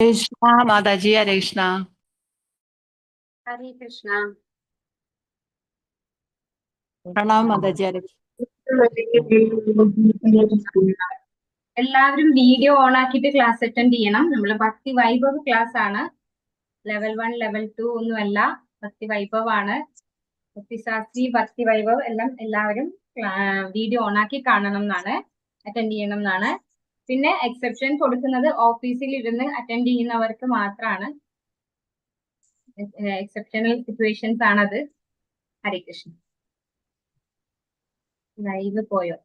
कृष्णा माता जी, हरे कृष्णा। हरे कृष्णा। प्रणाम माता जी, हरे എല്ലാവരും വീഡിയോ ഓൺ ആക്കിയിട്ട് ക്ലാസ് അറ്റൻഡ് ചെയ്യണം. നമ്മൾ ഭക്തി വൈഭവ് ക്ലാസ് ആണ്. ലെവൽ 1 ലെവൽ 2 ഒന്നുമല്ല, ഭക്തി വൈഭവ് ആണ്. ഭക്തിശാസ്ത്രി ഭക്തി വൈഭവ് എല്ലാം എല്ലാവരും വീഡിയോ ഓൺ ആക്കി കാണണം എന്നാണ്, അറ്റൻഡ് ചെയ്യണം എന്നാണ്. പിന്നെ എക്സെപ്ഷൻ കൊടുക്കുന്നത് ഓഫീസിൽ ഇരുന്ന് അറ്റൻഡ് ചെയ്യുന്നവർക്ക് മാത്രമാണ്. എക്സെപ്ഷണൽ സിറ്റുവേഷൻസ് ആണത്. ഹരേ കൃഷ്ണ. ലൈവ് പോയോ?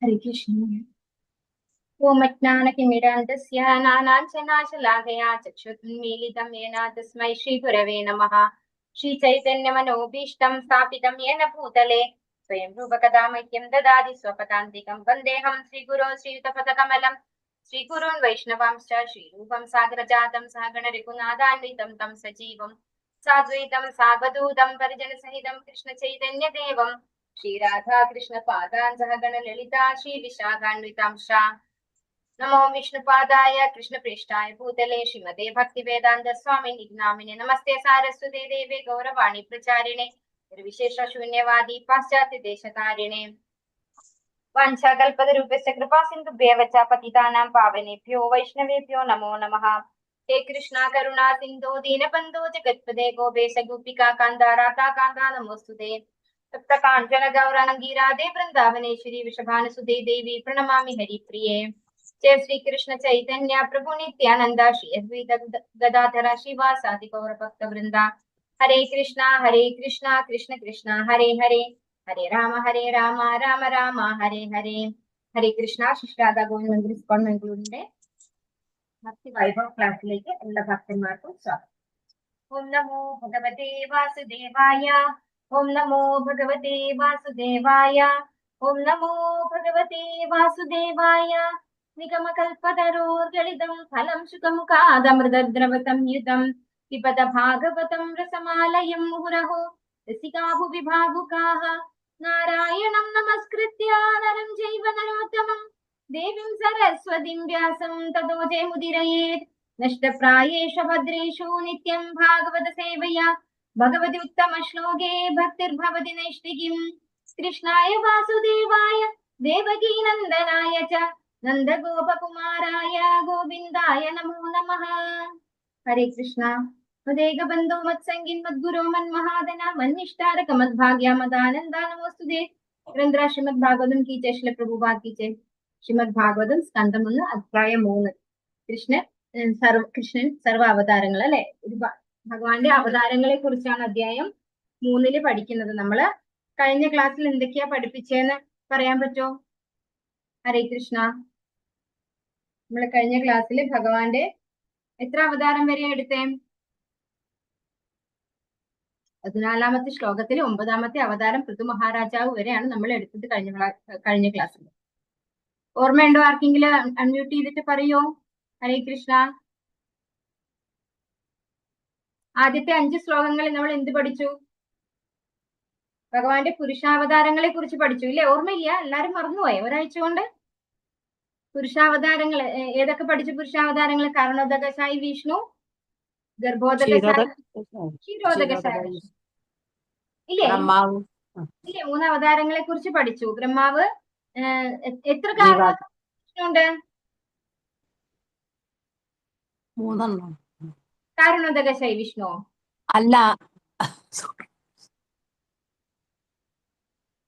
हरे कृष्ण। ओम अज्ञानतिमिरान्धस्य ज्ञानाञ्जनाशलाकया चक्षुरुन्मीलितं येन तस्मै श्रीगुरवे नमः। श्रीचैतन्यमनोभीष्टं स्थापितं येन भूतले स्वयं रूपकदा मह्यं ददाति स्वपदान्तिकं। वन्देऽहं श्रीगुरो श्रीयुतपदकमलं श्रीगुरून् वैष्णवांश्च श्रीरूपं सागरजातं सहगण रघुनाथान्वितं तं सजीवं साद्वैतं सावधूतं परिजनसहितं कृष्णचैतन्यदेवं श्रीराधा कृष्णपादान् सहगण ललिता श्रीविशाखान्वितांश्च। नमो विष्णुपादाय कृष्णप्रेष्ठाय भूतले श्रीमते भक्तिवेदान्त स्वामिनि नामिने। नमस्ते सारस्वते देवे गौरवाणी प्रचारिणे निर्विशेष शून्यवादी पाश्चात्य देशकारिणे। वाञ्छाकल्पतरुभ्यश्च कृपा सिन्धुभ्येव च पतितानां पावनेभ्यो वैष्णवेभ्यो नमो नमः। हे कृष्णा करुणा सिन्धो दीनबन्धो जगत्पते गोपेश गोपिका कान्ता राधा कान्ता नमोस्तुते। तप्त काञ्चन गौराङ्गी राधे वृन्दावनेश्वरी वृषभानुसुते देवी प्रणमामि हरिप्रिये। जय श्री कृष्ण चैतन्य प्रभु नित्यानंद श्री अद्वैत गदाधर श्रीवासादि गौर भक्त वृंदा। हरे कृष्णा कृष्ण कृष्ण हरे हरे, हरे राम राम राम हरे हरे। हरे कृष्णा. ശിഷ്ടാദ ഗോവിന്ദ മന്ദിർ ഇസ്കോൺ മംഗളൂരിന്റെ ഭക്തി വൈഭവ് ക്ലാസ്സിലേക്ക് എല്ലാ ഭക്തന്മാർക്കും സ്വാഗതം. ഓം നമോ ഭഗവതേ വാസുദേവായ, ഓം നമോ ഭഗവതേ വാസുദേവായ, ഓം നമോ ഭഗവതേ വാസുദേവായ. निगमकल्पतरोर्गलितं फलं शुकमुखादमृतद्रवसंयुतं पिबत भागवतं रसमालयं मुहुरहो रसिका भुवि भावुकाः। नारायणं नमस्कृत्य नरं चैव नरोत्तमं देवीं सरस्वतीं व्यासं ततो जयमुदीरयेत्। नष्टप्रायेषु भद्रेषु नित्यं भागवत सेवया भगवति उत्तमश्लोके भक्तिर्भवति नैष्टिकीम्। कृष्णाय वासुदेवाय देवकीनन्दनाय च नन्दगोपकुमाराय गोविन्दाय नमो नमः। हरे कृष्णा. मदेकबन्धो मत्सङ्गिन् मद्गुरो मन्महादना मन्निष्ठारक मद्भाग्या मदानन्दा नमोस्तुते। ग्रन्थरा श्रीमद्भागवतम की जय, श्रील प्रभुपाद की जय। ശ്രീമദ്ഭാഗവതം സ്കന്ധം 1 അധ്യായം 3. കൃഷ്ണൻ സർവ അവതാരങ്ങൾ അല്ലെ, ഭഗവാന്റെ അവതാരങ്ങളെ കുറിച്ചാണ് അധ്യായം 3 പഠിക്കുന്നത്. നമ്മള് കഴിഞ്ഞ ക്ലാസ്സിൽ എന്തൊക്കെയാ പഠിപ്പിച്ചേന്ന് പറയാൻ പറ്റുമോ? ഹരേ കൃഷ്ണ. നമ്മൾ കഴിഞ്ഞ ക്ലാസ്സിൽ ഭഗവാന്റെ എത്ര അവതാരം വരെ എടുത്തേ? 14ാമത്തെ ശ്ലോകത്തിൽ 9ാമത്തെ അവതാരം പൃഥു മഹാരാജാവ് വരെയാണ് നമ്മൾ എടുത്തത് കഴിഞ്ഞ ക്ലാസ്സിൽ. ഓർമ്മയുണ്ടോ? ആർക്കെങ്കിലും അൺമ്യൂട്ട് ചെയ്തിട്ട് പറയോ? ഹരേ കൃഷ്ണ. ആദ്യത്തെ 5 ശ്ലോകങ്ങളിൽ നമ്മൾ എന്ത് പഠിച്ചു? ഭഗവാന്റെ പുരുഷാവതാരങ്ങളെ കുറിച്ച് പഠിച്ചു ഇല്ലേ? ഓർമ്മയില്ല? എല്ലാരും മറന്നുപോയെ ഒരാഴ്ച കൊണ്ട്? പുരുഷാവതാരങ്ങൾ ഏതൊക്കെ പഠിച്ചു? പുരുഷാവതാരങ്ങൾ കാരണോദകശായി വിഷ്ണു, ഗർഭോദകശായി, ക്ഷീരോദകശായി ഇല്ലേ? ഇല്ലേ? 3 അവതാരങ്ങളെ കുറിച്ച് പഠിച്ചു. ബ്രഹ്മാവ് എത്ര കാരണോദകശായിണ്ട്? 3 കാരണോദകശായി വിഷ്ണു അല്ല,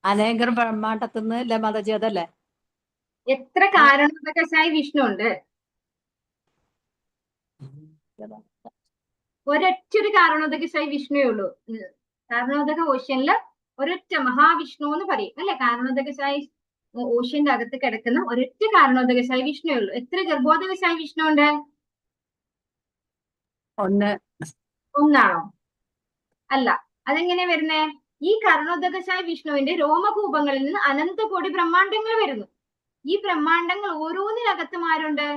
അനേകർ ബ്രഹ്മാണ്ടത്തിന്ന് അല്ലേ മാതാജി? അതല്ലേ? എത്ര കാരണോദകശായി വിഷ്ണു ഉണ്ട്? ഒരൊറ്റൊരു കാരണോദകശായി വിഷ്ണുവേ ഉള്ളൂ. കാരണോദക ഓഷ്യനില് ഒരൊറ്റ മഹാവിഷ്ണു എന്ന് പറയും അല്ലെ? കാരണോദകശായി ഓഷ്യന്റെ അകത്ത് കിടക്കുന്ന ഒരൊറ്റ കാരണോദകശായി വിഷ്ണുവേ ഉള്ളൂ. എത്ര ഗർഭോദകശായി വിഷ്ണു ഉണ്ട്? ഒന്ന് ഒന്നാണോ? അല്ല. അതെങ്ങനെ വരുന്നേ? ഈ കർണോദകശായ വിഷ്ണുവിന്റെ രോമകൂപങ്ങളിൽ നിന്ന് അനന്തകോടി ബ്രഹ്മാണ്ടങ്ങൾ വരുന്നു. ഈ ബ്രഹ്മാണ്ടങ്ങൾ ഓരോന്നിനകത്തും ആരുണ്ട്?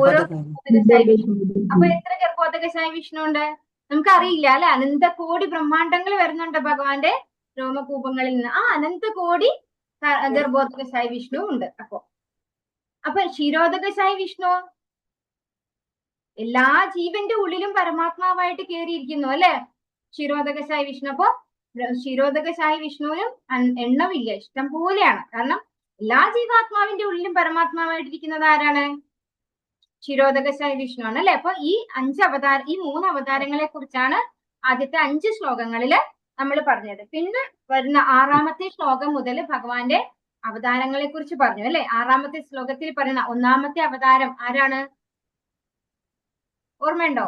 ഓരോ ഗർഭോദകശായ വിഷ്ണു. അപ്പൊ എത്ര ഗർഭോദകശായ വിഷ്ണു ഉണ്ട്? നമുക്കറിയില്ല അല്ലെ. അനന്തകോടി ബ്രഹ്മാണ്ടങ്ങൾ വരുന്നുണ്ട് ഭഗവാന്റെ രോമകൂപങ്ങളിൽ നിന്ന്. ആ അനന്തകോടി ഗർഭോദകശായ വിഷ്ണു ഉണ്ട്. അപ്പൊ ക്ഷീരോദകശായ വിഷ്ണു എല്ലാ ജീവന്റെ ഉള്ളിലും പരമാത്മാവായിട്ട് കയറിയിരിക്കുന്നു അല്ലെ, ക്ഷീരോദകശായ വിഷ്ണു. അപ്പൊ ക്ഷീരോദകശായ വിഷ്ണുവിനും എണ്ണമില്ല, ഇഷ്ടം പോലെയാണ്. കാരണം എല്ലാ ജീവാത്മാവിന്റെ ഉള്ളിലും പരമാത്മാവായിട്ടിരിക്കുന്നത് ആരാണ്? ക്ഷീരോദകശായ വിഷ്ണു ആണ് അല്ലെ. അപ്പൊ ഈ ഈ 3 അവതാരങ്ങളെ കുറിച്ചാണ് ആദ്യത്തെ 5 ശ്ലോകങ്ങളില് നമ്മൾ പറഞ്ഞത്. പിന്നെ വരുന്ന 6ാമത്തെ ശ്ലോകം മുതൽ ഭഗവാന്റെ അവതാരങ്ങളെ കുറിച്ച് പറഞ്ഞു അല്ലെ. 6ാമത്തെ ശ്ലോകത്തിൽ പറയുന്ന 1ാമത്തെ അവതാരം ആരാണ്? ഓർമ്മയുണ്ടോ?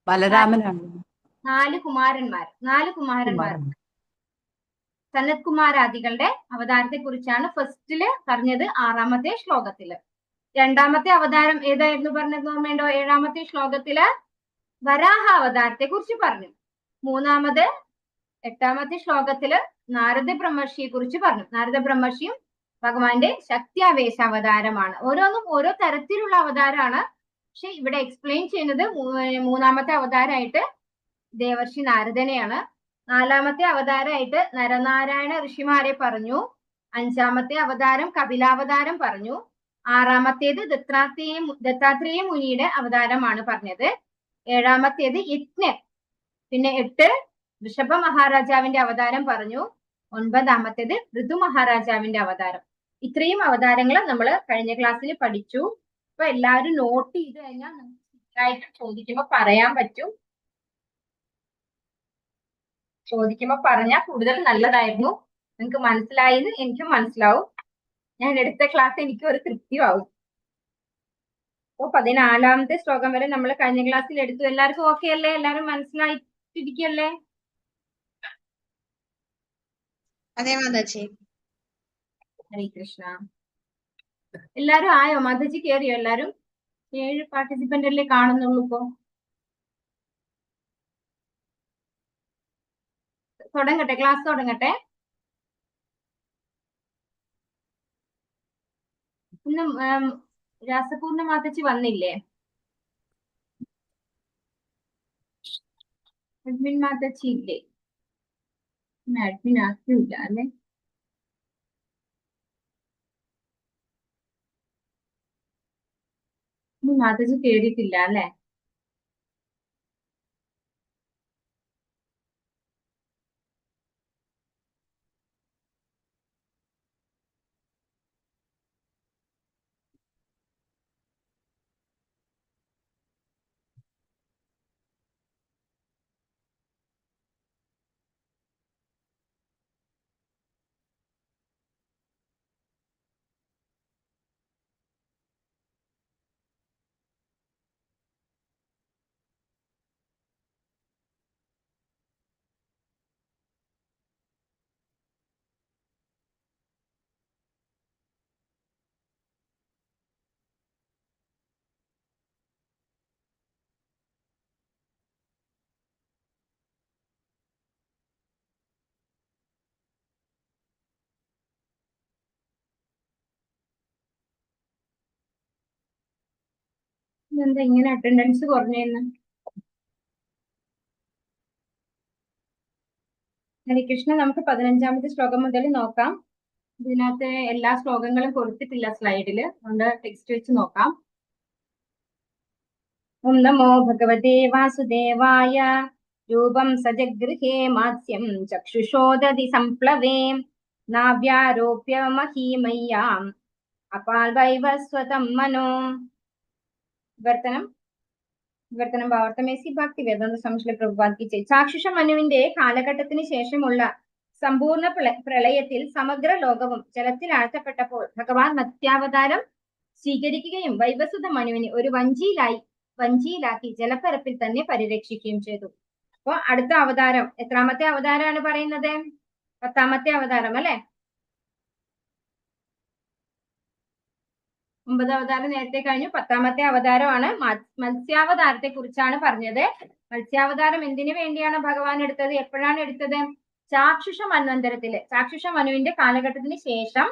ബലരാമനാണ്. 4 കുമാരന്മാർ സനത് കുമാരാദികളുടെ അവതാരത്തെ കുറിച്ചാണ് ഫസ്റ്റില് പറഞ്ഞത് 6ാമത്തെ ശ്ലോകത്തില്. 2ാമത്തെ അവതാരം ഏതായിരുന്നു പറഞ്ഞത് ഓർമ്മയുണ്ടോ? 7ാമത്തെ ശ്ലോകത്തില് വരാഹ അവതാരത്തെ കുറിച്ച് പറഞ്ഞു. 8ാമത്തെ ശ്ലോകത്തില് നാരദ ബ്രഹ്മർഷിയെ കുറിച്ച് പറഞ്ഞു. നാരദ ബ്രഹ്മർഷിയും ഭഗവാന്റെ ശക്തിയാവേശ അവതാരമാണ്. ഓരോന്നും ഓരോ തരത്തിലുള്ള അവതാരമാണ്. പക്ഷെ ഇവിടെ എക്സ്പ്ലെയിൻ ചെയ്യുന്നത് 3ാമത്തെ അവതാരമായിട്ട് ദേവർഷി നാരദനെയാണ്. 4ാമത്തെ അവതാരമായിട്ട് നരനാരായണ ഋഷിമാരെ പറഞ്ഞു. 5ാമത്തെ അവതാരം കപിലാവതാരം പറഞ്ഞു. 6ാമത്തേത് ദത്താത്രേയ മുനിയുടെ അവതാരമാണ് പറഞ്ഞത്. 7ാമത്തേത് യജ്ഞൻ. പിന്നെ 8 ഋഷഭ മഹാരാജാവിന്റെ അവതാരം പറഞ്ഞു. 9ാമത്തേത് ഋതു മഹാരാജാവിന്റെ അവതാരം. ഇത്രയും അവതാരങ്ങൾ നമ്മൾ കഴിഞ്ഞ ക്ലാസ്സിൽ പഠിച്ചു. അപ്പൊ എല്ലാവരും നോട്ട് ചെയ്ത് കഴിഞ്ഞാൽ നമുക്ക് ചോദിക്കുമ്പോ പറയാൻ പറ്റും. ചോദിക്കുമ്പോ പറഞ്ഞാൽ കൂടുതൽ നല്ലതായിരുന്നു. നിങ്ങൾക്ക് മനസ്സിലായെന്ന് എനിക്കും മനസ്സിലാവും. ഞാൻ എടുത്ത ക്ലാസ് എനിക്കും ഒരു തൃപ്തിയാവും. അപ്പൊ 14ാമത്തെ ശ്ലോകം വരെ നമ്മൾ കഴിഞ്ഞ ക്ലാസ്സിൽ എടുത്തു. എല്ലാവർക്കും ഓക്കെ അല്ലേ? എല്ലാവരും മനസ്സിലായിട്ടിരിക്കല്ലേ? അതെ മാതാജി. ഹരേ കൃഷ്ണ. എല്ലാരും ആയോ? മാതാജി കേറിയോ? എല്ലാരും 7 പാർട്ടിസിപ്പന്റ് അല്ലേ കാണുന്നുള്ളൂ ഇപ്പൊ. തുടങ്ങട്ടെ, ക്ലാസ് തുടങ്ങട്ടെ. ഇന്ന് രാസപൂർണ്ണ മാതാജി വന്നില്ലേ? അഡ്മിൻ മാതാജി ഇല്ലേ? അഡ്മിൻ ആക്കിയില്ല അല്ലെ? മാതാജി കേറിയിട്ടില്ല അല്ലെ? എന്താ ഇങ്ങനെ അറ്റൻഡൻസ് കുറഞ്ഞെന്ന്? ഹരികൃഷ്ണ, നമുക്ക് 15ാമത്തെ ശ്ലോകം മുതൽ നോക്കാം. ഇതിനകത്ത് എല്ലാ ശ്ലോകങ്ങളും കൊടുത്തിട്ടില്ല സ്ലൈഡില്, അതുകൊണ്ട് ടെക്സ്റ്റ് വെച്ച് നോക്കാം. ഓം നമോ ഭഗവതേ വാസുദേവായ. രൂപം സജഗൃഹേ മാത്സ്യം ചക്ഷുഷോദതി സംപ്ലവേ നാവ്യാരോപ്യ മഹീമയ്യാം അപാൽവൈവസ്വതം മനോ. വിവർത്തനം ഭാവാർത്ഥമേസി ഭക്തി വേദാന്ത സംശയ പ്രഭുപാദിക്ക്. ചാക്ഷുഷ മനുവിന്റെ കാലഘട്ടത്തിന് ശേഷമുള്ള സമ്പൂർണ്ണ പ്രളയത്തിൽ സമഗ്ര ലോകവും ജലത്തിൽ ആഴ്ത്തപ്പെട്ടപ്പോൾ ഭഗവാൻ മത്സ്യാവതാരം സ്വീകരിക്കുകയും വൈവസ്വത മനുവിനെ ഒരു വഞ്ചിയിലാക്കി ജലപ്പരപ്പിൽ തന്നെ പരിരക്ഷിക്കുകയും ചെയ്തു. അപ്പൊ അടുത്ത അവതാരം എത്രാമത്തെ അവതാരമാണ് പറയുന്നത്? 10ാമത്തെ അവതാരം അല്ലെ? 9 അവതാരം നേരത്തെ കഴിഞ്ഞു. 10ാമത്തെ അവതാരമാണ് മത്സ്യാവതാരത്തെ കുറിച്ചാണ് പറഞ്ഞത്. മത്സ്യാവതാരം എന്തിനു വേണ്ടിയാണ് ഭഗവാൻ എടുത്തത്? എപ്പോഴാണ് എടുത്തത്? ചാക്ഷുഷ മന്വന്തരത്തില്, ചാക്ഷുഷ മനുവിന്റെ കാലഘട്ടത്തിന് ശേഷം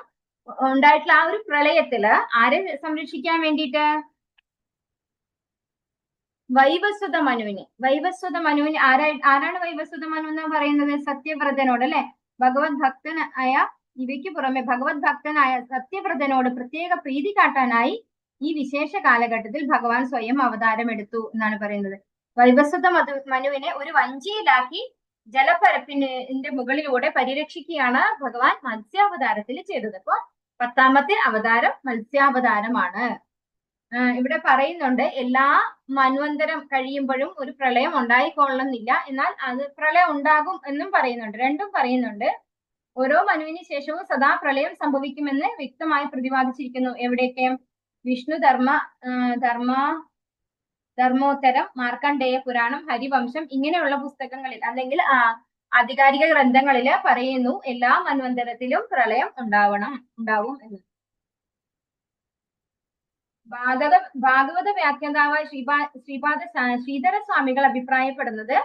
ഉണ്ടായിട്ടുള്ള ആ ഒരു പ്രളയത്തില് ആരെ സംരക്ഷിക്കാൻ വേണ്ടിയിട്ട്? വൈവസ്വത മനുവിന് ആരാണ് വൈവസ്വത മനു എന്ന് പറയുന്നത്? സത്യവ്രതനോട്, അല്ലെ? ഭഗവത് ഭക്തനായ, ഇവയ്ക്ക് പുറമെ ഭഗവത് ഭക്തനായ സത്യവ്രതനോട് പ്രത്യേക പ്രീതി കാട്ടാനായി ഈ വിശേഷ കാലഘട്ടത്തിൽ ഭഗവാൻ സ്വയം അവതാരം എടുത്തു എന്നാണ് പറയുന്നത്. വൈവസ്വത മനുവിനെ ഒരു വഞ്ചിയിലാക്കി ജലപ്പരപ്പിന്റെ മുകളിലൂടെ പരിരക്ഷിക്കുകയാണ് ഭഗവാൻ മത്സ്യാവതാരത്തിൽ ചെയ്തത്. അപ്പൊ 10ാമത്തെ അവതാരം മത്സ്യാവതാരമാണ്. ഇവിടെ പറയുന്നുണ്ട്, എല്ലാ മന്വന്തരം കഴിയുമ്പോഴും ഒരു പ്രളയം ഉണ്ടായിക്കൊള്ളുന്നില്ല, എന്നാൽ അത് പ്രളയം ഉണ്ടാകും എന്നും പറയുന്നുണ്ട്. രണ്ടും പറയുന്നുണ്ട്. ഓരോ മനുവിന് ശേഷവും സദാ പ്രളയം സംഭവിക്കുമെന്ന് വ്യക്തമായി പ്രതിപാദിച്ചിരിക്കുന്നു. എവിടെയൊക്കെ? വിഷ്ണു ധർമ്മോത്തരം, മാർക്കണ്ഡേയ പുരാണം, ഹരിവംശം ഇങ്ങനെയുള്ള പുസ്തകങ്ങളിൽ അല്ലെങ്കിൽ ആധികാരിക ഗ്രന്ഥങ്ങളില് പറയുന്നു എല്ലാ മന്വന്തരത്തിലും പ്രളയം ഉണ്ടാവും എന്ന്. ഭാഗവത വ്യാഖ്യാതാവായ ശ്രീധര സ്വാമികൾ അഭിപ്രായപ്പെടുന്നത്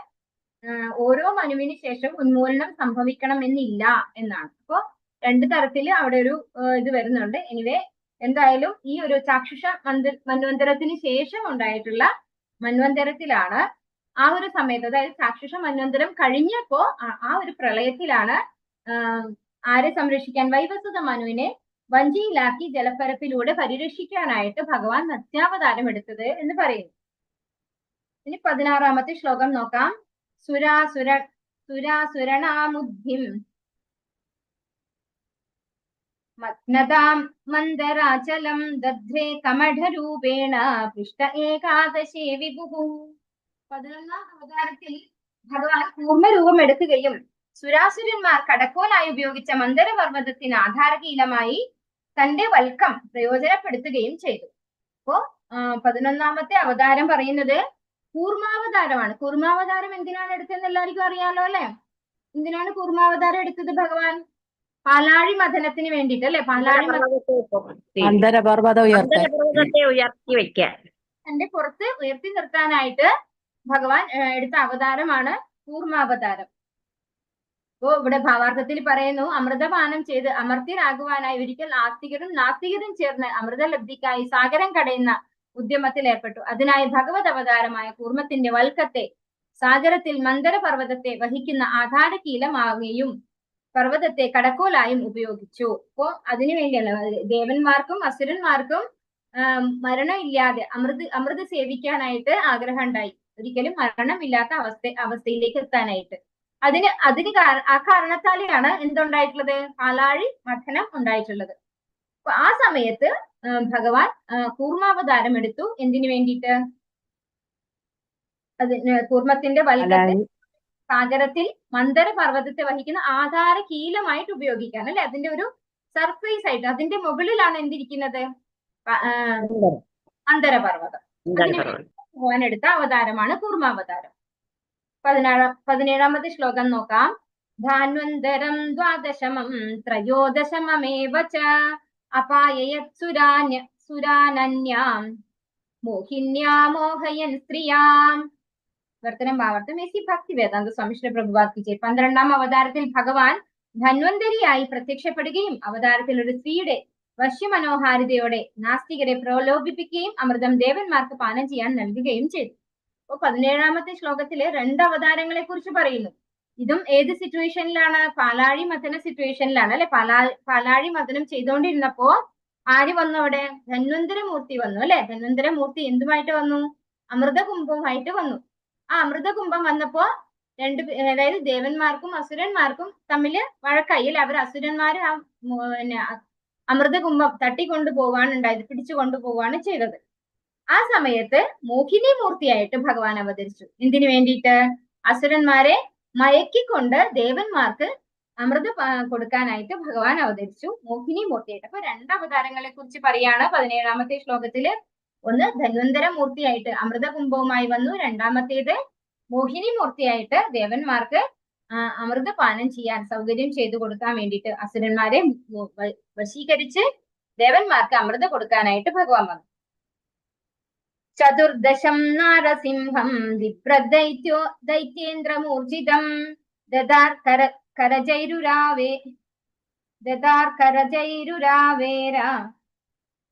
ഓരോ മനുവിന് ശേഷം ഉന്മൂലനം സംഭവിക്കണമെന്നില്ല എന്നാണ്. അപ്പോ 2 തരത്തില് അവിടെ ഒരു ഇത് വരുന്നുണ്ട്. എനിവേ എന്തായാലും ഈ ഒരു ചാക്ഷുഷ മന്വന്തരത്തിന് ശേഷം ഉണ്ടായിട്ടുള്ള മന്വന്തരത്തിലാണ്, ആ ഒരു സമയത്ത്, അതായത് ചാക്ഷുഷ മന്വന്തരം കഴിഞ്ഞപ്പോ ആ ഒരു പ്രളയത്തിലാണ് ആരെ സംരക്ഷിക്കാൻ? വൈവസ്വത മനുവിനെ വഞ്ചിയിലാക്കി ജലപ്പരപ്പിലൂടെ പരിരക്ഷിക്കാനായിട്ട് ഭഗവാൻ മത്സ്യാവതാരം എടുത്തത് എന്ന് പറയുന്നു. ഇനി 16ാമത്തെ ശ്ലോകം നോക്കാം. സുരാസുരണാമുദ്ധിം മഗ്നതാം മന്ദരാചലം ദധ്രേ കമഠരൂപേണ പൃഷ്ട ഏകാദശേ വിഭുഃ. 11ാം അവതാരത്തിൽ ഭഗവാൻ കൂർമ്മരൂപം എടുക്കുകയും സുരാസുരന്മാർ കടക്കോലായി ഉപയോഗിച്ച മന്ദരപർവ്വതത്തിന് ആധാരകീലമായി തന്റെ വൽക്കം പ്രയോജനപ്പെടുത്തുകയും ചെയ്തു. അപ്പോ 11ാമത്തെ അവതാരം പറയുന്നത് കൂർമാവതാരമാണ്. കൂർമാവതാരം എന്തിനാണ് എടുത്തതെന്ന് എല്ലാവർക്കും അറിയാലോ, അല്ലെ? എന്തിനാണ് കൂർമാവതാരം എടുത്തത് ഭഗവാൻ? പാലാഴി മഥനത്തിന് വേണ്ടിയിട്ട്, അല്ലെ? പാലാഴി മന്ദരപർവ്വതത്തെ ഉയർത്തി വെക്കാൻ, തന്റെ പുറത്ത് ഉയർത്തി നിർത്താനായിട്ട് ഭഗവാൻ എടുത്ത അവതാരമാണ് കൂർമാവതാരം. അപ്പോ ഇവിടെ ഭാവാർത്ഥത്തിൽ പറയുന്നു, അമൃതപാനം ചെയ്ത് അമർത്യരാകുവാനായി ഒരിക്കൽ നാസ്തികരും ചേർന്ന് അമൃതലബ്ധിക്കായി സാഗരം കടയുന്ന ഉദ്യമത്തിൽ ഏർപ്പെട്ടു. അതിനായി ഭഗവത് അവതാരമായ കൂർമ്മത്തിന്റെ വൽക്കത്തെ സാഗരത്തിൽ മന്ദരപർവ്വതത്തെ വഹിക്കുന്ന ആധാരകീലമാവുകയും പർവ്വതത്തെ കടക്കോലായും ഉപയോഗിച്ചു. അപ്പോ അതിനുവേണ്ടിയല്ല, ദേവന്മാർക്കും അസുരന്മാർക്കും മരണമില്ലാതെ അമൃത് സേവിക്കാനായിട്ട് ആഗ്രഹം ഉണ്ടായി, ഒരിക്കലും മരണമില്ലാത്ത അവസ്ഥയിലേക്ക് എത്താനായിട്ട്. ആ കാരണത്താലെയാണ് എന്തുണ്ടായിട്ടുള്ളത്? പാലാഴി മഥനം ഉണ്ടായിട്ടുള്ളത്. അപ്പൊ ആ സമയത്ത് ഭഗവാൻ കൂർമാവതാരം എടുത്തു. എന്തിനു വേണ്ടിയിട്ട്? കൂർമ്മത്തിന്റെ വൽക്കത്തെ സാഗരത്തിൽ മന്ദര പർവ്വതത്തെ വഹിക്കുന്ന ആധാര കീലമായിട്ട് ഉപയോഗിക്കാൻ, അല്ലെ? അതിന്റെ ഒരു സർഫേസ് ആയിട്ട്, അതിന്റെ മുകളിലാണ് എന്തിരിക്കുന്നത്? മന്ദരപർവ്വതം. ഭഗവാൻ എടുത്ത അവതാരമാണ് കൂർമാവതാരം. 17ാമത്തെ ശ്ലോകം നോക്കാം. ധാന്വന്തരം ദ്വാദശമം ത്രയോദശമമേവ ച അപായയത് സുരാനന്യാം മോഹിന്യാ മോഹയൻ സ്ത്രീയാം. വർത്തനം ഭാവാർത്ഥം എസി ഭക്തി വേദാന്ത സ്വാമി ശ്രീ പ്രഭുപാദ് കി ജയ്. 12ാം അവതാരത്തിൽ ഭഗവാൻ ധന്വന്തരിയായി പ്രത്യക്ഷപ്പെടുകയും അവതാരത്തിൽ ഒരു സ്ത്രീയുടെ വശ്യമനോഹാരിതയോടെ നാസ്തികരെ പ്രലോഭിപ്പിക്കുകയും അമൃതം ദേവന്മാർക്ക് പാനം ചെയ്യാൻ നൽകുകയും ചെയ്തു. അപ്പൊ 17ാമത്തെ ശ്ലോകത്തില് 2 അവതാരങ്ങളെ കുറിച്ച് പറയുന്നു. ഇതും ഏത് സിറ്റുവേഷനിലാണ്? പാലാഴി മഥന സിറ്റുവേഷനിലാണ്, അല്ലെ? പാലാഴി മഥനം ചെയ്തുകൊണ്ടിരുന്നപ്പോ ആര് വന്നു അവിടെ? ധന്വന്തരമൂർത്തി വന്നു, അല്ലെ? ധന്വന്തരമൂർത്തി എന്തുമായിട്ട് വന്നു? അമൃതകുംഭവുമായിട്ട് വന്നു. ആ അമൃതകുംഭം വന്നപ്പോ അതായത് ദേവന്മാർക്കും അസുരന്മാർക്കും തമ്മില് വഴക്കായി, അല്ലെ? അവർ അസുരന്മാര് അമൃതകുംഭം തട്ടിക്കൊണ്ടു പോവാനുണ്ടായത്, പിടിച്ചു കൊണ്ടുപോവാണ് ചെയ്തത്. ആ സമയത്ത് മോഹിനി മൂർത്തിയായിട്ട് ഭഗവാൻ അവതരിച്ചു. എന്തിനു വേണ്ടിയിട്ട്? അസുരന്മാരെ മയക്കിക്കൊണ്ട് ദേവന്മാർക്ക് അമൃത് കൊടുക്കാനായിട്ട് ഭഗവാൻ അവതരിച്ചു മോഹിനി മൂർത്തിയായിട്ട്. അപ്പൊ 2 അവതാരങ്ങളെ കുറിച്ച് പറയാണ് 17ാമത്തെ ശ്ലോകത്തില്. ഒന്ന് ധന്വന്തര മൂർത്തിയായിട്ട് അമൃതകുംഭവുമായി വന്നു. 2ാമത്തേത് മോഹിനി മൂർത്തിയായിട്ട് ദേവന്മാർക്ക് അമൃതപാനം ചെയ്യാൻ സൗകര്യം ചെയ്തു കൊടുക്കാൻ വേണ്ടിയിട്ട് അസുരന്മാരെ വശീകരിച്ച് ദേവന്മാർക്ക് അമൃത് കൊടുക്കാനായിട്ട് ഭഗവാൻ വന്നു. ചതുർദശം നാരസിംഹം ദിപ്രദൈത്യോ ദൈത്യേന്ദ്രമൂർജിതം ദദാർ കരജൈരുരാവേര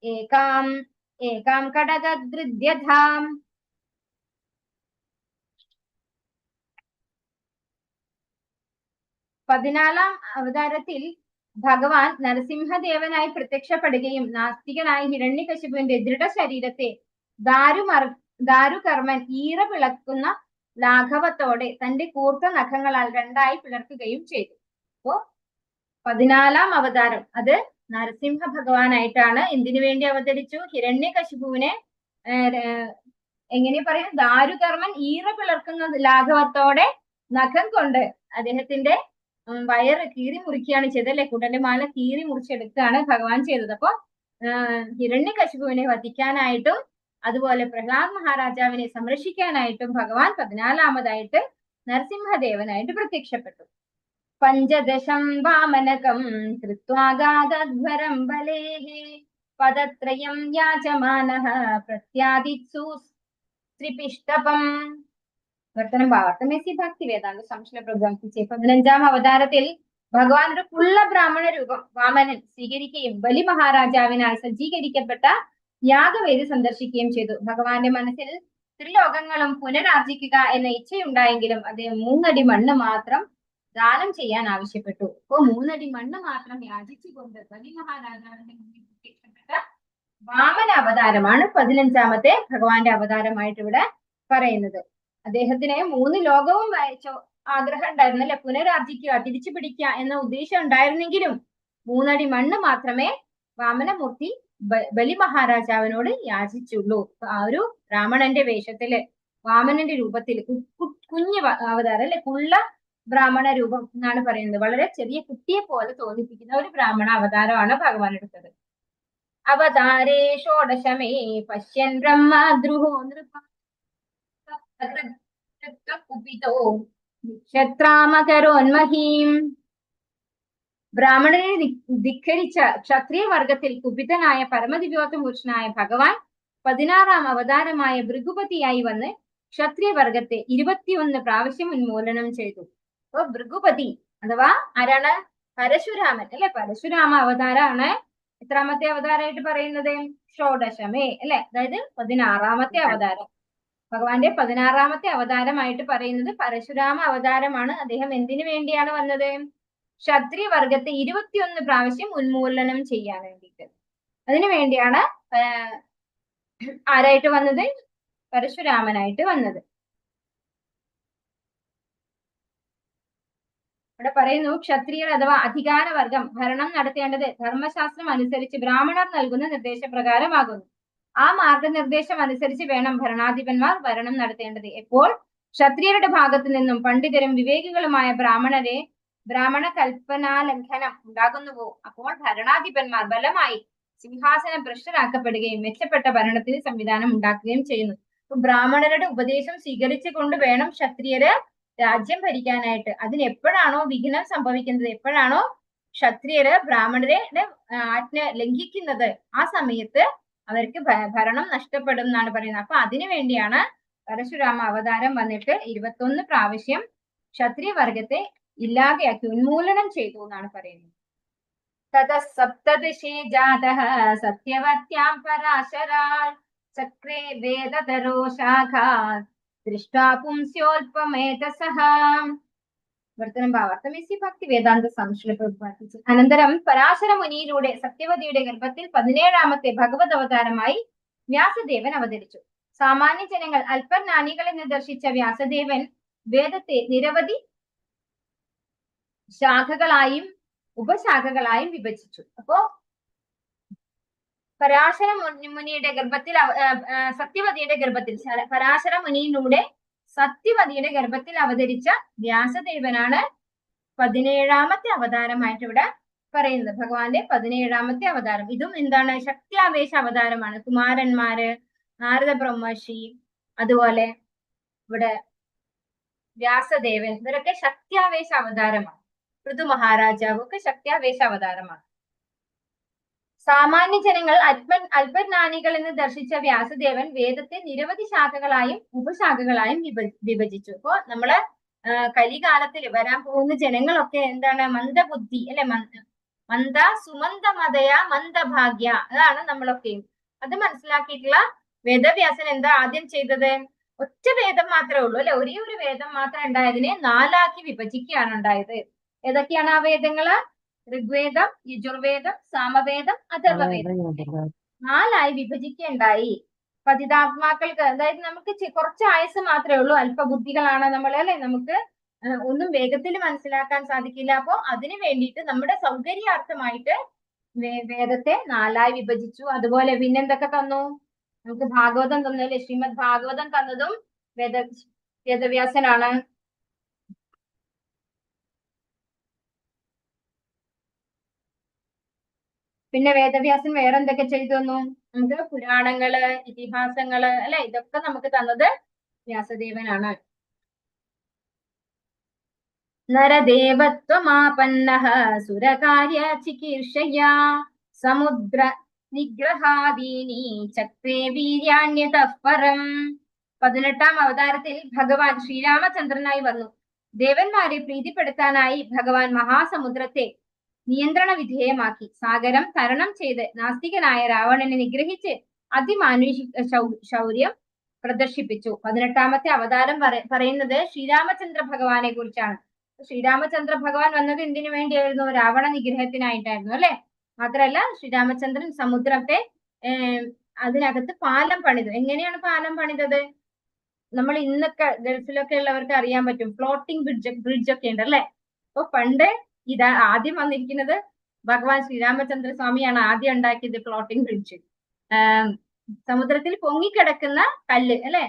ഏകാം കടകദ്രുദ്യധാം. 14 അവതാരത്തിൽ ഭഗവാൻ നരസിംഹദേവനായി പ്രത്യക്ഷപ്പെടുകയും നാസ്തികനായ ഹിരണ്യകശിപുവിന്റെ ദൃഢശരീരത്തെ ദാരുകർമ്മൻ ഈറ പിളക്കുന്ന ലാഘവത്തോടെ തന്റെ കൂർത്ത നഖങ്ങളാൽ രണ്ടായി പിളർക്കുകയും ചെയ്തു. അപ്പോ 14 അവതാരം അത് നരസിംഹ ഭഗവാനായിട്ടാണ്. എന്തിനു വേണ്ടി അവതരിച്ചു? ഹിരണ്യകശിപുവിനെ എങ്ങനെ പറയും? ദാരുകർമ്മൻ ഈറ പിളർക്കുന്ന ലാഘവത്തോടെ നഖം കൊണ്ട് അദ്ദേഹത്തിന്റെ വയറ് കീറി മുറിക്കുകയാണ് ചെയ്തത്, അല്ലെ? കുടലുമാല കീറി മുറിച്ചെടുക്കുകയാണ് ഭഗവാൻ ചെയ്തത്. അപ്പൊ ഹിരണ്യകശിപുവിനെ വധിക്കാനായിട്ടും അതുപോലെ പ്രഹ്ലാദ് മഹാരാജാവിനെ സംരക്ഷിക്കാനായിട്ടും ഭഗവാൻ 14 നരസിംഹദേവനായിട്ട് പ്രത്യക്ഷപ്പെട്ടു. പഞ്ചദശം വാമനകം കൃത്വാഗാധരം ബലേഹി പദത്രയം യാചമാനഃ പ്രത്യാദിത്സു ത്രിപിഷ്ടപം. വർത്തനം ഭാവാർത്ഥമേസി ഭക്തി വേദാന്ത സംശ്ലേഷ പ്രബോധിപ്പിച്ചേ 15 അവതാരത്തിൽ ഭഗവാൻ ഒരു കുള്ള ബ്രാഹ്മണ രൂപം വാമനൻ സ്വീകരിക്കുകയും ബലി മഹാരാജാവിനാൽ സജ്ജീകരിക്കപ്പെട്ട യാഗവേദി സന്ദർശിക്കുകയും ചെയ്തു. ഭഗവാന്റെ മനസ്സിൽ ത്രിലോകങ്ങളും പുനരാർജിക്കുക എന്ന ഇച്ഛയുണ്ടായെങ്കിലും അദ്ദേഹം 3 അടി മണ്ണ് മാത്രം ദാനം ചെയ്യാൻ ആവശ്യപ്പെട്ടു. അപ്പോ 3 അടി മണ്ണ് മാത്രം യാചിച്ചുകൊണ്ട് ബലി മഹാരാജാവിന്റെ മുന്നിൽ പ്രത്യക്ഷപ്പെട്ട വാമന അവതാരമാണ് 15ാമത്തെ ഭഗവാന്റെ അവതാരമായിട്ട് ഇവിടെ പറയുന്നത്. അദ്ദേഹത്തിന് 3 ലോകവും ആഗ്രഹം ഉണ്ടായിരുന്നു, അല്ലെ? പുനരാർജിക്കുക, തിരിച്ചു പിടിക്കുക എന്ന ഉദ്ദേശം ഉണ്ടായിരുന്നെങ്കിലും 3 അടി മണ്ണ് മാത്രമേ വാമനമൂർത്തി ബലി മഹാരാജാവിനോട് യാചിച്ചുള്ളൂ. ആ ഒരു ബ്രാഹ്മണന്റെ വേഷത്തില്, വാമനന്റെ രൂപത്തിൽ, കുഞ്ഞു അവതാരം, അല്ലെ? കുള്ള ബ്രാഹ്മണ രൂപം എന്നാണ് പറയുന്നത്. വളരെ ചെറിയ കുട്ടിയെ പോലെ തോന്നിപ്പിക്കുന്ന ഒരു ബ്രാഹ്മണ അവതാരമാണ് ഭഗവാൻ എടുത്തത്. അവതാരേ ഷോഡശമേ പശ്യൻ ബ്രഹ്മദ്രുഹോ നൃപ നക്ഷത്രാമകരോന്മഹീം. ബ്രാഹ്മണനെ ധിക്കരിച്ച ക്ഷത്രിയ വർഗത്തിൽ കുപിതനായ പരമദിവ്യോത്തമപുരുഷനായ ഭഗവാൻ 16 അവതാരമായ ഭൃഗുപതിയായി വന്ന് ക്ഷത്രിയ വർഗത്തെ 21 പ്രാവശ്യം ഉന്മൂലനം ചെയ്തു. അപ്പൊ ഭൃഗുപതി അഥവാ ആരാണ്? പരശുരാമൻ, അല്ലെ? പരശുരാമ അവതാരമാണ് എത്രാമത്തെ അവതാരമായിട്ട് പറയുന്നത്? ഷോഡശമേ, അല്ലെ? അതായത് 16ാമത്തെ അവതാരം. ഭഗവാന്റെ 16ാമത്തെ അവതാരമായിട്ട് പറയുന്നത് പരശുരാമ അവതാരമാണ്. അദ്ദേഹം എന്തിനു വേണ്ടിയാണ് വന്നത്? ക്ഷത്രിയ വർഗത്തെ 21 പ്രാവശ്യം ഉന്മൂലനം ചെയ്യാൻ വേണ്ടിയിട്ട്. അതിനു വേണ്ടിയാണ് ആരായിട്ട് വന്നത്? പരശുരാമനായിട്ട് വന്നത്. ഇവിടെ പറയുന്നു, ക്ഷത്രിയർ അഥവാ അധികാരവർഗം ഭരണം നടത്തേണ്ടത് ധർമ്മശാസ്ത്രം അനുസരിച്ച് ബ്രാഹ്മണർ നൽകുന്ന നിർദ്ദേശപ്രകാരമാകുന്നു. ആ മാർഗനിർദ്ദേശം അനുസരിച്ച് വേണം ഭരണാധിപന്മാർ ഭരണം നടത്തേണ്ടത്. എപ്പോൾ ക്ഷത്രിയരുടെ ഭാഗത്തു നിന്നും പണ്ഡിതരും വിവേകികളുമായ ബ്രാഹ്മണ കൽപ്പനാലംഘനം ഉണ്ടാകുന്നുവോ അപ്പോൾ ഭരണാധിപന്മാർ ബലമായി സിംഹാസനം ഭ്രഷ്ടരാക്കപ്പെടുകയും മെച്ചപ്പെട്ട ഭരണത്തിന് സംവിധാനം ഉണ്ടാക്കുകയും ചെയ്യുന്നു. ബ്രാഹ്മണരുടെ ഉപദേശം സ്വീകരിച്ചുകൊണ്ട് വേണം ക്ഷത്രിയര് രാജ്യം ഭരിക്കാനായിട്ട്. അതിനെപ്പോഴാണോ വിഘ്നം സംഭവിക്കുന്നത്, എപ്പോഴാണോ ക്ഷത്രിയര് ബ്രാഹ്മണരെ ആജ്ഞ ലംഘിക്കുന്നത്, ആ സമയത്ത് അവർക്ക് ഭരണം നഷ്ടപ്പെടും എന്നാണ് പറയുന്നത്. അപ്പൊ അതിനു വേണ്ടിയാണ് പരശുരാമ അവതാരം വന്നിട്ട് 21 പ്രാവശ്യം ക്ഷത്രിയ വർഗത്തെ ഇല്ലാതെയാക്കി ഉന്മൂലനം ചെയ്തു എന്നാണ് പറയുന്നത്. തതസപ്തദശേ ജാതഃ സത്യവത്യാം പരാശരാൽ ചക്രേ വേദതരോ ശാഖാ ദൃഷ്ട്വാ പുംസ്യോൽപമേതസഃ. വർത്തനം ഭാവാർത്ഥമേസി ഭക്തി വേദാന്ത സംശ്ലേഷ പ്രബോധിപ്പിച്ചു. അനന്തരം പരാശര മുനിയിലൂടെ സത്യവതിയുടെ ഗർഭത്തിൽ 17ാമത്തെ ഭഗവത് അവതാരമായി വ്യാസദേവൻ അവതരിച്ചു. സാമാന്യ ജനങ്ങൾ അല്പജ്ഞാനികളെന്ന് ദർശിച്ച വ്യാസദേവൻ വേദത്തെ നിരവധി ശാഖകളായും ഉപശാഖകളായും വിഭജിച്ചു. അപ്പോ പരാശര മുനിയുടെ ഗർഭത്തിൽ സത്യവതിയുടെ ഗർഭത്തിൽ പരാശര മുനിയിലൂടെ സത്യവതിയുടെ ഗർഭത്തിൽ അവതരിച്ച വ്യാസദേവനാണ് 17ാമത്തെ അവതാരമായിട്ട് ഇവിടെ പറയുന്നത്. ഭഗവാന്റെ 17ാമത്തെ അവതാരം. ഇതും എന്താണ്? ശക്തിയാവേശ അവതാരമാണ്. കുമാരന്മാര്, നാരദ ബ്രഹ്മർഷി, അതുപോലെ ഇവിടെ വ്യാസദേവൻ, ഇവരൊക്കെ ശക്തിയാവേശ അവതാരമാണ്. ഋതു മഹാരാജാവും ഒക്കെ ശക്തിയാവേശ അവതാരമാണ്. സാമാന്യ ജനങ്ങൾ അല്പജ്ഞാനികൾ എന്ന് ദർശിച്ച വ്യാസദേവൻ വേദത്തെ നിരവധി ശാഖകളായും ഉപശാഖകളായും വിഭജിച്ചു. അപ്പോ നമ്മള് കലികാലത്തിൽ വരാൻ പോകുന്ന ജനങ്ങളൊക്കെ എന്താണ് മന്ദബുദ്ധി അല്ലെ, മന്ദ സുമന്ദമതയ മന്ദഭാഗ്യ, അതാണ് നമ്മളൊക്കെയും. അത് മനസ്സിലാക്കിയിട്ടുള്ള വേദവ്യാസൻ എന്താ ആദ്യം ചെയ്തത്? ഒറ്റ വേദം മാത്രമേ ഉള്ളൂ അല്ലെ, ഒരേ ഒരു വേദം മാത്രം ഉണ്ടായതിനെ 4 വിഭജിക്കുകയാണ് ഉണ്ടായത്. ഏതൊക്കെയാണ് ആ വേദങ്ങള്? ഋഗ്വേദം, യജുർവേദം, സാമവേദം, അഥർവവേദം 4 വിഭജിക്കുകയുണ്ടായി. പതിതാത്മാക്കൾക്ക്, അതായത് നമുക്ക് കുറച്ച് ആയുസ് മാത്രമേ ഉള്ളൂ, അല്പബുദ്ധികളാണ് നമ്മൾ അല്ലെ, നമുക്ക് ഒന്നും വേഗത്തിൽ മനസ്സിലാക്കാൻ സാധിക്കില്ല. അപ്പോ അതിനു വേണ്ടിയിട്ട് നമ്മുടെ സൗകര്യാർത്ഥമായിട്ട് വേദത്തെ 4 വിഭജിച്ചു. അതുപോലെ പിന്നെന്തൊക്കെ തന്നു? നമുക്ക് ഭാഗവതം തന്നല്ലേ, ശ്രീമദ് ഭാഗവതം തന്നതും വേദവ്യാസനാണ്. പിന്നെ വേദവ്യാസൻ വേറെ എന്തൊക്കെ ചെയ്തു തന്നു? നമുക്ക് പുരാണങ്ങള്, ഇതിഹാസങ്ങള് അല്ലെ, ഇതൊക്കെ നമുക്ക് തന്നത് വ്യാസദേവനാണ്. നരദേവത്വമാപന്നഃ സുരകാര്യ ചികീർഷയാ സമുദ്ര നിഗ്രഹാദീനി ചക്രേ വീര്യാണ്യതഃ പരം. 18ാം അവതാരത്തിൽ ഭഗവാൻ ശ്രീരാമചന്ദ്രനായി വന്നു. ദേവന്മാരെ പ്രീതിപ്പെടുത്താനായി ഭഗവാൻ മഹാസമുദ്രത്തെ നിയന്ത്രണ വിധേയമാക്കി. സാഗരം തരണം ചെയ്ത് നാസ്തികനായ രാവണനെ നിഗ്രഹിച്ച് അതിമാനുഷിക ശൗര്യം പ്രദർശിപ്പിച്ചു. 18ാമത്തെ അവതാരം പറയുന്നത് ശ്രീരാമചന്ദ്ര ഭഗവാനെ കുറിച്ചാണ്. ശ്രീരാമചന്ദ്ര ഭഗവാൻ വന്നത് എന്തിനു വേണ്ടിയായിരുന്നു? രാവണ നിഗ്രഹത്തിനായിട്ടായിരുന്നു അല്ലെ. മാത്രമല്ല ശ്രീരാമചന്ദ്രൻ സമുദ്രത്തെ അതിനകത്ത് പാലം പണിതു. എങ്ങനെയാണ് പാലം പണിതത്? നമ്മൾ ഇന്നൊക്കെ ഗൾഫിലൊക്കെ ഉള്ളവർക്ക് അറിയാൻ പറ്റും, ഫ്ലോട്ടിംഗ് ബ്രിഡ്ജ് ഒക്കെ ഉണ്ട് അല്ലെ. അപ്പൊ പണ്ട് ഇതാ ആദ്യം വന്നിരിക്കുന്നത് ഭഗവാൻ ശ്രീരാമചന്ദ്ര സ്വാമിയാണ് ആദ്യം ഉണ്ടാക്കിയത് ഫ്ലോട്ടിംഗ് ബ്രിഡ്ജ്. സമുദ്രത്തിൽ പൊങ്ങിക്കിടക്കുന്ന കല്ല് അല്ലെ,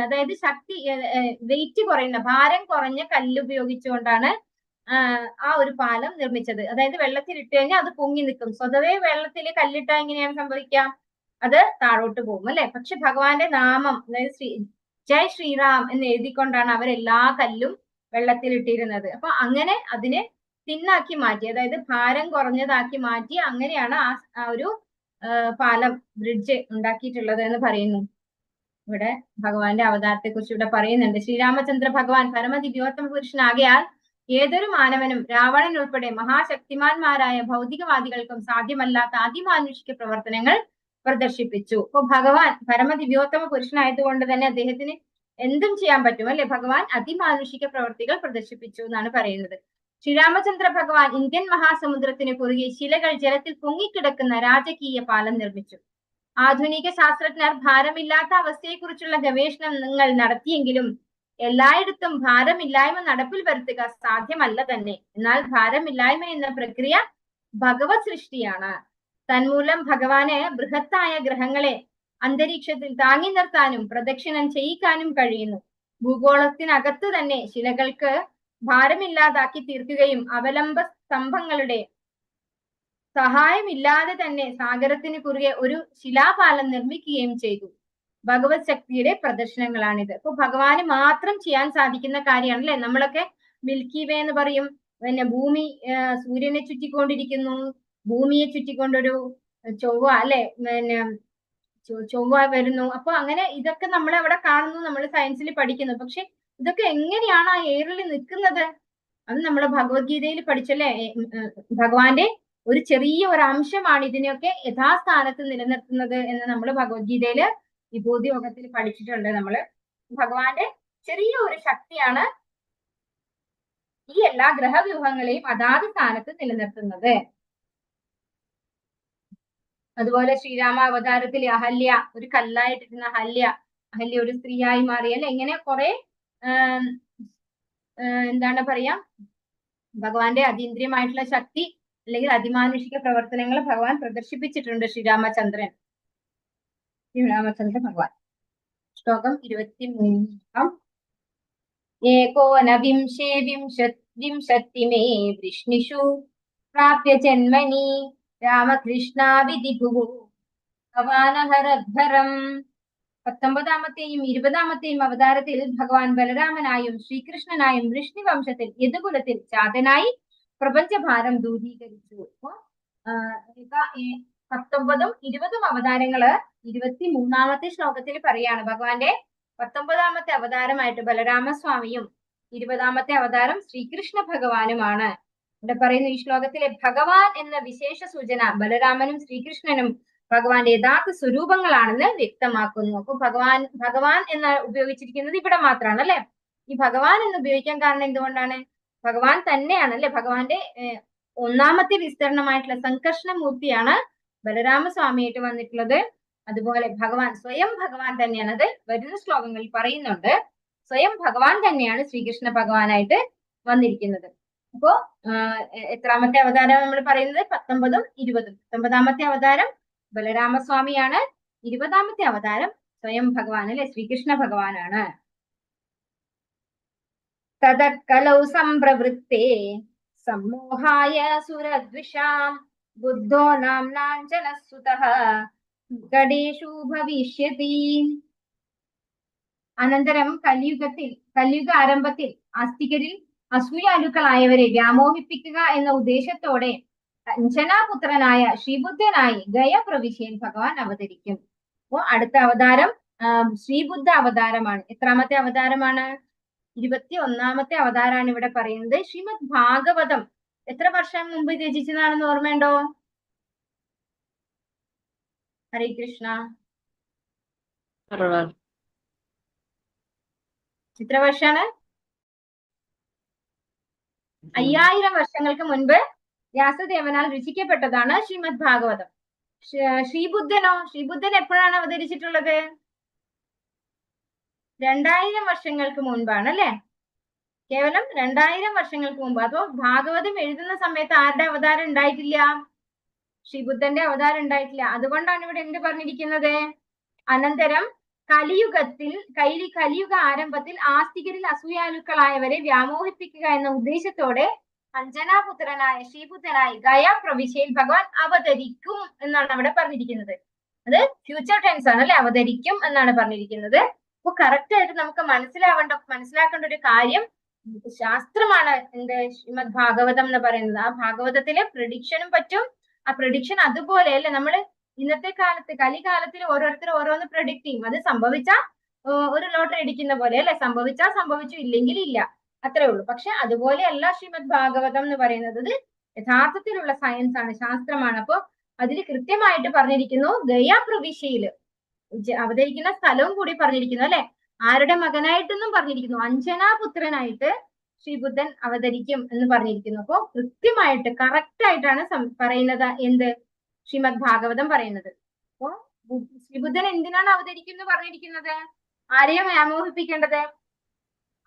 അതായത് ശക്തി വെയിറ്റ് കുറയുന്ന, ഭാരം കുറഞ്ഞ കല്ല് ഉപയോഗിച്ചുകൊണ്ടാണ് ആ ഒരു പാലം നിർമ്മിച്ചത്. അതായത് വെള്ളത്തിൽ ഇട്ട് കഴിഞ്ഞാൽ അത് പൊങ്ങി നിൽക്കും. സ്വതവേ വെള്ളത്തിൽ കല്ലിട്ടാ എങ്ങനെയാണ് സംഭവിക്കാം? അത് താഴോട്ട് പോകും അല്ലെ. പക്ഷെ ഭഗവാന്റെ നാമം, അതായത് ജയ് ശ്രീറാം എന്ന് എഴുതിക്കൊണ്ടാണ് അവരെല്ലാ കല്ലും വെള്ളത്തിൽ ഇട്ടിരുന്നത്. അപ്പൊ അങ്ങനെ അതിനെ തിന്നാക്കി മാറ്റി, അതായത് ഭാരം കുറഞ്ഞതാക്കി മാറ്റി, അങ്ങനെയാണ് ആ ഒരു പാലം ബ്രിഡ്ജ് ഉണ്ടാക്കിയിട്ടുള്ളത് എന്ന് പറയുന്നു. ഇവിടെ ഭഗവാന്റെ അവതാരത്തെ കുറിച്ച് ഇവിടെ പറയുന്നുണ്ട്. ശ്രീരാമചന്ദ്ര ഭഗവാൻ പരമദിവ്യോത്തമ പുരുഷനാകയാൽ ഏതൊരു മാനവനും രാവണൻ ഉൾപ്പെടെ മഹാശക്തിമാന്മാരായ ഭൗതികവാദികൾക്കും സാധ്യമല്ലാത്ത അതിമാനുഷിക പ്രവർത്തനങ്ങൾ പ്രദർശിപ്പിച്ചു. അപ്പൊ ഭഗവാൻ പരമദിവ്യോത്തമ പുരുഷനായതുകൊണ്ട് തന്നെ അദ്ദേഹത്തിന് എന്തും ചെയ്യാൻ പറ്റും അല്ലെ. ഭഗവാൻ അതിമാനുഷിക പ്രവർത്തികൾ പ്രദർശിപ്പിച്ചു എന്നാണ് പറയുന്നത്. ശ്രീരാമചന്ദ്ര ഭഗവാൻ ഇന്ത്യൻ മഹാസമുദ്രത്തിന് കുറുകെ ശിലകൾ ജലത്തിൽ പൊങ്ങിക്കിടക്കുന്ന രാജകീയ പാലം നിർമ്മിച്ചു. ആധുനിക ശാസ്ത്രജ്ഞർ ഭാരമില്ലാത്ത അവസ്ഥയെക്കുറിച്ചുള്ള ഗവേഷണങ്ങൾ നടത്തിയെങ്കിലും എല്ലായിടത്തും ഭാരമില്ലായ്മ നടപ്പിൽ വരുത്തുക സാധ്യമല്ല തന്നെ. എന്നാൽ ഭാരമില്ലായ്മ എന്ന പ്രക്രിയ ഭഗവത് സൃഷ്ടിയാണ്. തന്മൂലം ഭഗവാന് ബൃഹത്തായ ഗ്രഹങ്ങളെ അന്തരീക്ഷത്തിൽ താങ്ങി നിർത്താനും പ്രദക്ഷിണം ചെയ്യിക്കാനും കഴിയുന്നു. ഭൂഗോളത്തിനകത്ത് തന്നെ ശിലകൾക്ക് ഭാരമില്ലാതാക്കി തീർക്കുകയും അവലംബ സ്തംഭങ്ങളുടെ സഹായമില്ലാതെ തന്നെ സാഗരത്തിന് കുറുകെ ഒരു ശിലാപാലം നിർമ്മിക്കുകയും ചെയ്തു. ഭഗവത് ശക്തിയുടെ പ്രദർശനങ്ങളാണിത്. അപ്പൊ ഭഗവാന് മാത്രം ചെയ്യാൻ സാധിക്കുന്ന കാര്യമാണ് അല്ലെ. നമ്മളൊക്കെ മിൽക്കി വേ എന്ന് പറയും. പിന്നെ ഭൂമി സൂര്യനെ ചുറ്റിക്കൊണ്ടിരിക്കുന്നു, ഭൂമിയെ ചുറ്റിക്കൊണ്ടൊരു ചൊവ്വ അല്ലെ, പിന്നെ ചൊവ്വ വരുന്നു. അപ്പൊ അങ്ങനെ ഇതൊക്കെ നമ്മൾ അവിടെ കാണുന്നു, നമ്മൾ സയൻസിൽ പഠിക്കുന്നു. പക്ഷെ ഇതൊക്കെ എങ്ങനെയാണ് ആ എയറിൽ നിൽക്കുന്നത്? അത് നമ്മൾ ഭഗവത്ഗീതയിൽ പഠിച്ചല്ലേ. ഭഗവാന്റെ ഒരു ചെറിയ ഒരു അംശമാണ് ഇതിനെയൊക്കെ യഥാസ്ഥാനത്ത് നിലനിർത്തുന്നത് എന്ന് നമ്മൾ ഭഗവത്ഗീതയില് വിഭൂതി യോഗത്തിൽ പഠിച്ചിട്ടുണ്ട്. നമ്മള് ഭഗവാന്റെ ചെറിയ ഒരു ശക്തിയാണ് ഈ എല്ലാ ഗ്രഹവ്യൂഹങ്ങളെയും അതാത് സ്ഥാനത്ത് നിലനിർത്തുന്നത്. അതുപോലെ ശ്രീരാമ അവതാരത്തിൽ അഹല്യ, ഒരു കല്ലായിട്ടിരുന്ന അഹല്യ ഒരു സ്ത്രീയായി മാറി അല്ലെ. ഇങ്ങനെ കുറെ എന്താണ് പറയാ, ഭഗവാന്റെ അതീന്ദ്രിയമായിട്ടുള്ള ശക്തി അല്ലെങ്കിൽ അതിമാനുഷിക പ്രവർത്തനങ്ങൾ ഭഗവാൻ പ്രദർശിപ്പിച്ചിട്ടുണ്ട് ശ്രീരാമചന്ദ്ര ഭഗവാൻ. ശ്ലോകം 23. ഏകോനവിംശേ വിംശത്തിമേ വൃഷ്ണിഷു പ്രാപ്യ ജന്മനി രാമകൃഷ്ണാവിധി ഭുവു ഭവാനഹരദ്ധരം. 19ാമത്തെയും 20ാമത്തെയും അവതാരത്തിൽ ഭഗവാൻ ബലരാമനായും ശ്രീകൃഷ്ണനായും വൃഷ്ണി വംശത്തിൽ യദുകുലത്തിൽ ജാതനായി പ്രപഞ്ചഭാരം ദൂരീകരിച്ചു. 19ഉം 20ഉം അവതാരങ്ങള് 23ാമത്തെ ശ്ലോകത്തിൽ പറയാണ്. ഭഗവാന്റെ 19ാമത്തെ അവതാരമായിട്ട് ബലരാമസ്വാമിയും 20ാമത്തെ അവതാരം ശ്രീകൃഷ്ണ ഭഗവാനുമാണ്. ഇവിടെ പറയുന്ന ഈ ശ്ലോകത്തിലെ ഭഗവാൻ എന്ന വിശേഷ സൂചന ബലരാമനും ശ്രീകൃഷ്ണനും ഭഗവാന്റെ യഥാർത്ഥ സ്വരൂപങ്ങളാണെന്ന് വ്യക്തമാക്കുന്നു. അപ്പൊ ഭഗവാൻ എന്ന് ഉപയോഗിച്ചിരിക്കുന്നത് ഇവിടെ മാത്രമാണ് അല്ലെ. ഈ ഭഗവാൻ എന്ന് ഉപയോഗിക്കാൻ കാരണം എന്തുകൊണ്ടാണ്? ഭഗവാൻ തന്നെയാണ് അല്ലെ. ഭഗവാന്റെ ഒന്നാമത്തെ വിസ്തരണമായിട്ടുള്ള സംകർഷണ മൂർത്തിയാണ് ബലരാമസ്വാമിയായിട്ട് വന്നിട്ടുള്ളത്. അതുപോലെ ഭഗവാൻ സ്വയം ഭഗവാൻ തന്നെയാണ്. അത് വരുന്ന ശ്ലോകങ്ങളിൽ പറയുന്നുണ്ട്. സ്വയം ഭഗവാൻ തന്നെയാണ് ശ്രീകൃഷ്ണ ഭഗവാനായിട്ട് വന്നിരിക്കുന്നത്. അപ്പോ എത്രാമത്തെ അവതാരം നമ്മൾ പറയുന്നത്? 19ഉം 20ഉം. 19ാമത്തെ അവതാരം ബലരാമസ്വാമിയാണ്. 20ാമത്തെ അവതാരം സ്വയം ഭഗവാൻ അല്ലെ, ശ്രീകൃഷ്ണ ഭഗവാനാണ്. തദക്കലൗ സംപ്രവൃത്തേ സമ്മോഹായ സുരദ്വിഷാം ബുദ്ധോ നാംനാഞ്ജനസുതഃ ഗണേഷു ഭവിഷ്യതി. അനന്തരം കലിയുഗ ആരംഭത്തിൽ ആസ്തികരിൽ അസൂയാലുക്കളായവരെ വ്യാമോഹിപ്പിക്കുക എന്ന ഉദ്ദേശത്തോടെ അഞ്ജനാപുത്രനായ ശ്രീബുദ്ധനായി ഗയ പ്രവിശ്യയിൽ ഭഗവാൻ അവതരിക്കും. അപ്പോ അടുത്ത അവതാരം ശ്രീബുദ്ധ അവതാരമാണ്. എത്രാമത്തെ അവതാരമാണ്? 21ാമത്തെ അവതാരമാണ് ഇവിടെ പറയുന്നത്. ശ്രീമദ് ഭാഗവതം എത്ര വർഷം മുമ്പ് രചിച്ചതാണെന്ന് ഓർമ്മയുണ്ടോ? ഹരേ കൃഷ്ണ. എത്ര വർഷമാണ്? 5000 വർഷങ്ങൾക്ക് മുൻപ് വ്യാസദേവനാൽ രചിക്കപ്പെട്ടതാണ് ശ്രീമദ് ഭാഗവതം. ശ്രീബുദ്ധൻ എപ്പോഴാണ് അവതരിച്ചിട്ടുള്ളത്? 2000 വർഷങ്ങൾക്ക് മുൻപാണ് അല്ലെ. കേവലം 2000 വർഷങ്ങൾക്ക് മുമ്പ്. അപ്പോ ഭാഗവതം എഴുതുന്ന സമയത്ത് ആരുടെ അവതാരം ഉണ്ടായിട്ടില്ല? ശ്രീബുദ്ധന്റെ അവതാരം ഉണ്ടായിട്ടില്ല. അതുകൊണ്ടാണ് ഇവിടെ എന്ത് പറഞ്ഞിരിക്കുന്നത്? അനന്തരം കലിയുഗ ആരംഭത്തിൽ ആസ്തികരിൽ അസൂയാലുക്കളായവരെ വ്യാമോഹിപ്പിക്കുക എന്ന ഉദ്ദേശത്തോടെ അഞ്ജനാപുത്രനായ ശ്രീബുദ്ധനായി ഗയാ പ്രവിശ്യയിൽ ഭഗവാൻ അവതരിക്കും എന്നാണ് അവിടെ പറഞ്ഞിരിക്കുന്നത്. അത് ഫ്യൂച്ചർ ടെൻസ് ആണ് അല്ലെ. അവതരിക്കും എന്നാണ് പറഞ്ഞിരിക്കുന്നത്. അപ്പൊ കറക്റ്റ് ആയിട്ട് നമുക്ക് മനസ്സിലാക്കേണ്ട ഒരു കാര്യം ശാസ്ത്രമാണ് എന്ത് ശ്രീമദ് ഭാഗവതം എന്ന് പറയുന്നത്. ആ ഭാഗവതത്തിലെ പ്രഡിക്ഷനും പറ്റും. ആ പ്രഡിക്ഷൻ അതുപോലെ അല്ലെ. നമ്മള് ഇന്നത്തെ കാലത്ത് കലികാലത്തിൽ ഓരോരുത്തർ ഓരോന്ന് പ്രഡിക്ട് ചെയ്യും. അത് സംഭവിച്ച ഒരു ലോട്ടറി അടിക്കുന്ന പോലെ അല്ലെ. സംഭവിച്ചാൽ സംഭവിച്ചു, ഇല്ലെങ്കിൽ ഇല്ല, അത്രേ ഉള്ളൂ. പക്ഷെ അതുപോലെയല്ല ശ്രീമദ് ഭാഗവതം എന്ന് പറയുന്നത്. അത് യഥാർത്ഥത്തിലുള്ള സയൻസ് ആണ്, ശാസ്ത്രമാണ്. അപ്പൊ അതിൽ കൃത്യമായിട്ട് പറഞ്ഞിരിക്കുന്നു ഗയാ പ്രവിശ്യയില് അവതരിക്കുന്ന സ്ഥലവും കൂടി പറഞ്ഞിരിക്കുന്നു അല്ലെ. ആരുടെ മകനായിട്ടെന്നും പറഞ്ഞിരിക്കുന്നു. അഞ്ജനാപുത്രനായിട്ട് ശ്രീബുദ്ധൻ അവതരിക്കും എന്ന് പറഞ്ഞിരിക്കുന്നു. അപ്പോ കൃത്യമായിട്ട് കറക്റ്റ് ആയിട്ടാണ് പറയുന്നത് എന്ത് ശ്രീമദ് ഭാഗവതം പറയുന്നത്. അപ്പോ ശ്രീബുദ്ധൻ എന്തിനാണ് അവതരിക്കുന്നത് പറഞ്ഞിരിക്കുന്നത്? ആരെയും വ്യാമോഹിപ്പിക്കേണ്ടത്?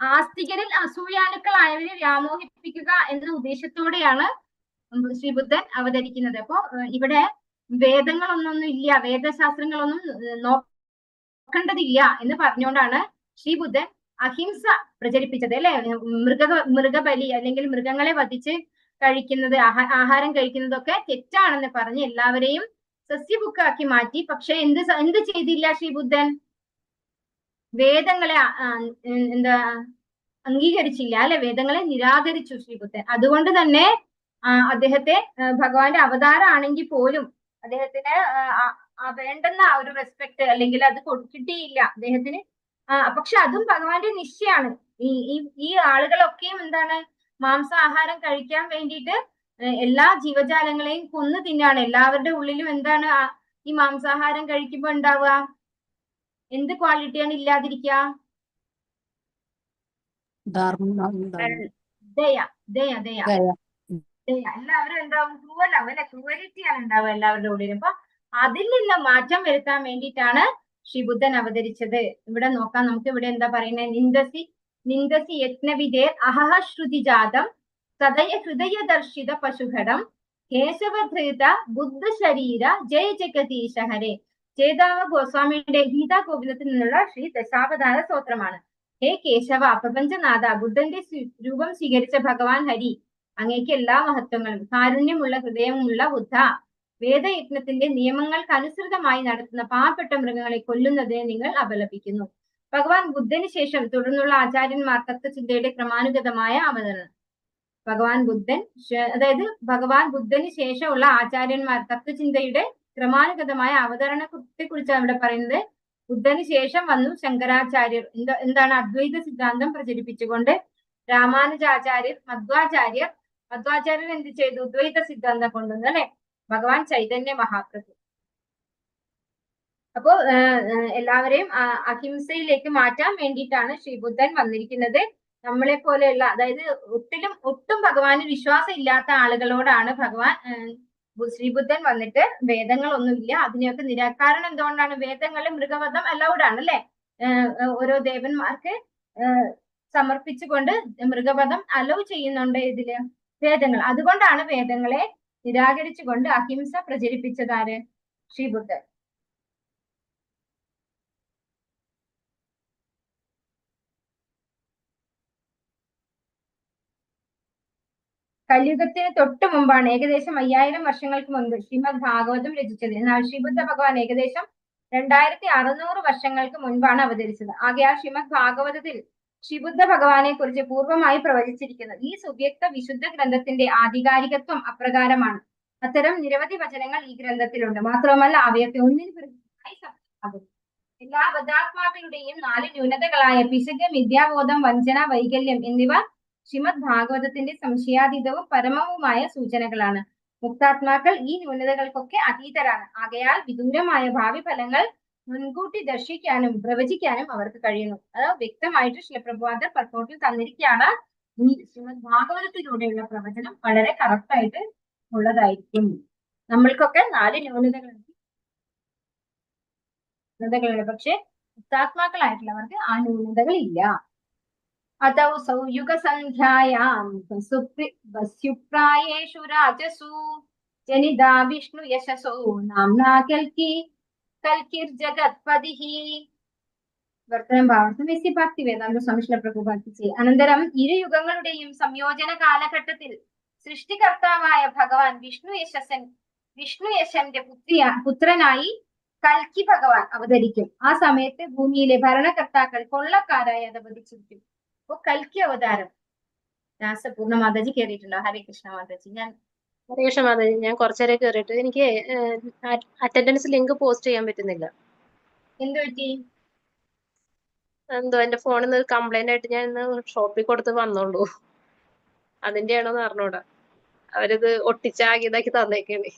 ആസ്തികരിൽ അസൂയാലുക്കളായവരെ വ്യാമോഹിപ്പിക്കുക എന്ന ഉദ്ദേശത്തോടെയാണ് ശ്രീബുദ്ധൻ അവതരിക്കുന്നത്. അപ്പോ ഇവിടെ വേദങ്ങളൊന്നും ഇല്ല, വേദശാസ്ത്രങ്ങളൊന്നും നോക്കേണ്ടതില്ല എന്ന് പറഞ്ഞുകൊണ്ടാണ് ശ്രീബുദ്ധൻ അഹിംസ പ്രചരിപ്പിച്ചത് അല്ലെ. മൃഗബലി അല്ലെങ്കിൽ മൃഗങ്ങളെ വധിച്ച് കഴിക്കുന്നത്, ആഹാരം കഴിക്കുന്നതൊക്കെ തെറ്റാണെന്ന് പറഞ്ഞ് എല്ലാവരെയും സസ്യഭുക്കാക്കി മാറ്റി. പക്ഷെ എന്ത് ചെയ്തില്ല ശ്രീബുദ്ധൻ? വേദങ്ങളെ അംഗീകരിച്ചില്ല അല്ലെ. വേദങ്ങളെ നിരാകരിച്ചു ശ്രീബുദ്ധൻ. അതുകൊണ്ട് തന്നെ അദ്ദേഹത്തെ ഭഗവാന്റെ അവതാരം ആണെങ്കിൽ പോലും അദ്ദേഹത്തിന് വേണ്ടുന്ന ആ ഒരു റെസ്പെക്ട് അല്ലെങ്കിൽ അത് കിട്ടിയില്ല അദ്ദേഹത്തിന്. പക്ഷെ അതും ഭഗവാന്റെ നിശ്ചയാണ്. ഈ ആളുകളൊക്കെയും എന്താണ് മാംസാഹാരം കഴിക്കാൻ വേണ്ടിയിട്ട് എല്ലാ ജീവജാലങ്ങളെയും കൊന്നു തിന്നാണ്. എല്ലാവരുടെ ഉള്ളിലും എന്താണ് ഈ മാംസാഹാരം കഴിക്കുമ്പോ ഉണ്ടാവുക? എന്ത് ക്വാളിറ്റിയാണ് ഇല്ലാതിരിക്കുക? ദയ. എല്ലാവരും എന്താവും? ക്രൂവലാവും അല്ലെ. ക്രൂവലിറ്റിയാണ് ഉണ്ടാവുക എല്ലാവരുടെ ഉള്ളിലും. അപ്പൊ അതിൽ നിന്ന് മാറ്റം വരുത്താൻ വേണ്ടിയിട്ടാണ് ശ്രീബുദ്ധൻ അവതരിച്ചത്. ഇവിടെ നോക്കാം നമുക്ക്. ഇവിടെ എന്താ പറയുന്നത്? നിന്ദസി യജ്ഞവിധേർ അഹഹ ശ്രുതിജാതം സദയ ഹൃദയദർശിത പശുഘടം കേശവധൃത ബുദ്ധ ശരീര ജയ ജഗദീശ ഹരേ. ചേതാവ ഗോസ്വാമിയുടെ ഗീതാ ഗോവിന്ദത്തിൽ നിന്നുള്ള ശ്രീ ദശാവതാര സ്തോത്രമാണ്. ഹേ കേശവ, പ്രപഞ്ചനാഥ, ബുദ്ധന്റെ രൂപം സ്വീകരിച്ച ഭഗവാൻ ഹരി, അങ്ങേക്ക് എല്ലാ മഹത്വങ്ങളും. കാരുണ്യമുള്ള ഹൃദയമുള്ള ബുദ്ധ, വേദയജ്ഞത്തിന്റെ നിയമങ്ങൾക്ക് അനുസൃതമായി നടത്തുന്ന പാവപ്പെട്ട മൃഗങ്ങളെ കൊല്ലുന്നതിനെ നിങ്ങൾ അപലപിക്കുന്നു. ഭഗവാൻ ബുദ്ധന് ശേഷം തുടർന്നുള്ള ആചാര്യന്മാർ തത്വചിന്തയുടെ ക്രമാനുഗതമായ അവതരണം. ഭഗവാൻ ബുദ്ധന് ശേഷമുള്ള ആചാര്യന്മാർ തത്വചിന്തയുടെ ക്രമാനുഗതമായ അവതരണത്തെ കുറിച്ചാണ് ഇവിടെ പറയുന്നത്. ബുദ്ധന് ശേഷം വന്നു ശങ്കരാചാര്യർ. എന്താണ് അദ്വൈത സിദ്ധാന്തം പ്രചരിപ്പിച്ചുകൊണ്ട് രാമാനുജാചാര്യർ, മധ്വാചാര്യർ എന്ത് ചെയ്തു? ദ്വൈത സിദ്ധാന്തം കൊണ്ടുവന്നു അല്ലെ. ഭഗവാൻ ചൈതന്യ മഹാപ്രഭു. അപ്പോ എല്ലാവരെയും അഹിംസയിലേക്ക് മാറ്റാൻ വേണ്ടിയിട്ടാണ് ശ്രീബുദ്ധൻ വന്നിരിക്കുന്നത്. നമ്മളെ പോലെയുള്ള, അതായത് ഒട്ടും ഭഗവാന് വിശ്വാസം ഇല്ലാത്ത ആളുകളോടാണ് ശ്രീബുദ്ധൻ വന്നിട്ട് വേദങ്ങളൊന്നുമില്ല അതിനെയൊക്കെ കാരണം എന്തുകൊണ്ടാണ്? വേദങ്ങളിൽ മൃഗവധം അലൗഡ് ആണ് അല്ലെ. ഓരോ ദേവന്മാർക്ക് സമർപ്പിച്ചുകൊണ്ട് മൃഗവധം അലൗ ചെയ്യുന്നുണ്ട് ഇതില് വേദങ്ങൾ. അതുകൊണ്ടാണ് വേദങ്ങളെ നിരാകരിച്ചുകൊണ്ട് അഹിംസ പ്രചരിപ്പിച്ചതാര്? ശ്രീബുദ്ധൻ. കലിയുഗത്തിന് തൊട്ടു മുമ്പാണ്, ഏകദേശം 5000 വർഷങ്ങൾക്ക് മുൻപ് ശ്രീമദ് ഭാഗവതം രചിച്ചത്. എന്നാൽ ശ്രീബുദ്ധ ഭഗവാൻ ഏകദേശം 2600 വർഷങ്ങൾക്ക് മുൻപാണ് അവതരിച്ചത്. ആകയാൽ ശ്രീമദ് ഭാഗവതത്തിൽ ശ്രീബുദ്ധ ഭഗവാനെ കുറിച്ച് പൂർവ്വമായി പ്രവചിച്ചിരിക്കുന്നത് ഈ സുവ്യക്ത വിശുദ്ധ ഗ്രന്ഥത്തിന്റെ ആധികാരികത്വം അപ്രകാരമാണ്. അത്തരം നിരവധി വചനങ്ങൾ ഈ ഗ്രന്ഥത്തിലുണ്ട്. മാത്രമല്ല അവയൊക്കെ ഒന്നിനു പിറകെയായി സത്യമാകുന്നു. എല്ലാ ബദ്ധാത്മാക്കളുടെയും 4 ന്യൂനതകളായ പിശക്, മിഥ്യാബോധം, വഞ്ചന, വൈകല്യം എന്നിവ ശ്രീമദ് ഭാഗവതത്തിന്റെ സംശയാതീതവും പരമവുമായ സൂചനകളാണ്. മുക്താത്മാക്കൾ ഈ ന്യൂനതകൾക്കൊക്കെ അതീതരാണ്. ആകയാൽ വിദൂരമായ ഭാവി ഫലങ്ങൾ മുൻകൂട്ടി ദർശിക്കാനും പ്രവചിക്കാനും അവർക്ക് കഴിയുന്നു. അത് വ്യക്തമായിട്ട് ശിലപ്രഭുപാദർ പർപ്പോട്ടിൽ തന്നിരിക്കുകയാണ്. ഈ ശ്രീമദ് ഭാഗവതത്തിലൂടെയുള്ള പ്രവചനം വളരെ കറക്റ്റ് ആയിട്ട് ഉള്ളതായിരിക്കും. നമ്മൾക്കൊക്കെ 4 ന്യൂനതകളുണ്ട്. പക്ഷെ മുക്താത്മാക്കളായിട്ടുള്ളവർക്ക് ആ ന്യൂനതകൾ ഇല്ല. അതൗ സൗയുഗസന്ധ്യായാം വസ്യുപ്രായേഷു രാജസു ജനിതാ വിഷ്ണു യശസോ നാംനാ കൽക്കിർജഗത്പതിഃ. വർത്തനം ഭാവാർത്ഥം എസ് ഭക്തിവേദാന്ത സ്വാമി ശിലപ്രഭുപാദ്. അനന്തരം ഇരു യുഗങ്ങളുടെയും സംയോജന കാലഘട്ടത്തിൽ സൃഷ്ടികർത്താവായ ഭഗവാൻ വിഷ്ണുയശന്റെ പുത്രനായി കൽക്കി ഭഗവാൻ അവതരിക്കും. ആ സമയത്ത് ഭൂമിയിലെ ഭരണകർത്താക്കൾ കൊള്ളക്കാരായി അധപതിച്ചിരിക്കും. അപ്പൊ കൽക്കി അവതാരം. രാസപൂർണ്ണ മാതാജി കയറിയിട്ടുണ്ടോ? ഹരേ കൃഷ്ണ മാതാജി. ഹരേ കൃഷ്ണ മാതാജി, ഞാൻ കുറച്ചേരെ കയറിയിട്ട് എനിക്ക് അറ്റൻഡൻസ് ലിങ്ക് പോസ്റ്റ് ചെയ്യാൻ പറ്റുന്നില്ല. എന്ത് പറ്റി? എന്തോ എന്റെ ഫോണിൽ നിന്ന് കംപ്ലൈന്റ് ആയിട്ട് ഞാൻ ഇന്ന് ഷോപ്പിൽ കൊടുത്ത് വന്നോളൂ. അതിന്റെ ആണോന്ന് അറിഞ്ഞൂടാ. അവരിത് ഒട്ടിച്ചാക്കി ഇതാക്കി തന്നേക്കണേ.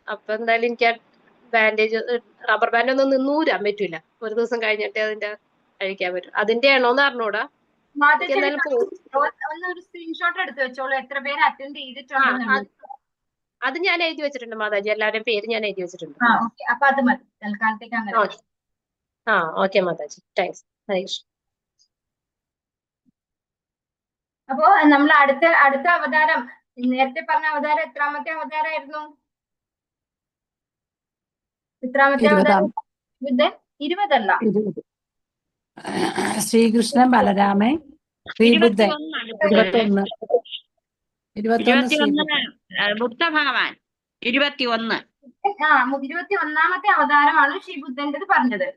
അപ്പൊ എന്തായാലും എനിക്ക് ആ ബാൻഡേജ്, റബ്ബർ ബാൻഡ് ഒന്നും നിന്നൂരാൻ പറ്റൂല. ഒരു ദിവസം കഴിഞ്ഞിട്ടേ അതിന്റെ കഴിക്കാൻ പറ്റും. അതിന്റെ ആണോന്ന് അറിഞ്ഞൂടാ. ഒരു സ്ക്രീൻഷോട്ട് എടുത്ത് വെച്ചോളൂ, എത്ര പേര് അറ്റൻഡ് ചെയ്തിട്ടുണ്ട്. അത് ഞാൻ എഴുതി വെച്ചിട്ടുണ്ട് മാതാജി, എല്ലാവരുടെയും പേര് ഞാൻ എഴുതി വെച്ചിട്ടുണ്ട്. അപ്പൊ അത് മതി തൽക്കാലത്തേക്ക് അങ്ങനെ. ഓക്കെ മാതാജി, താങ്ക്സ്. ഹരേ കൃഷ്ണ. അപ്പോ നമ്മൾ അടുത്ത അവതാരം, നേരത്തെ പറഞ്ഞ അവതാരം എത്രാമത്തെ അവതാരമായിരുന്നു? എത്രാമത്തെ അവതാരം? 20 അല്ല, ശ്രീകൃഷ്ണൻ, ബലരാമൻ, ശ്രീബുദ്ധൻ. 21 ബുദ്ധ ഭഗവാൻ 21. 21ാമത്തെ അവതാരമാണ് ശ്രീബുദ്ധൻ്റെത് പറഞ്ഞത്.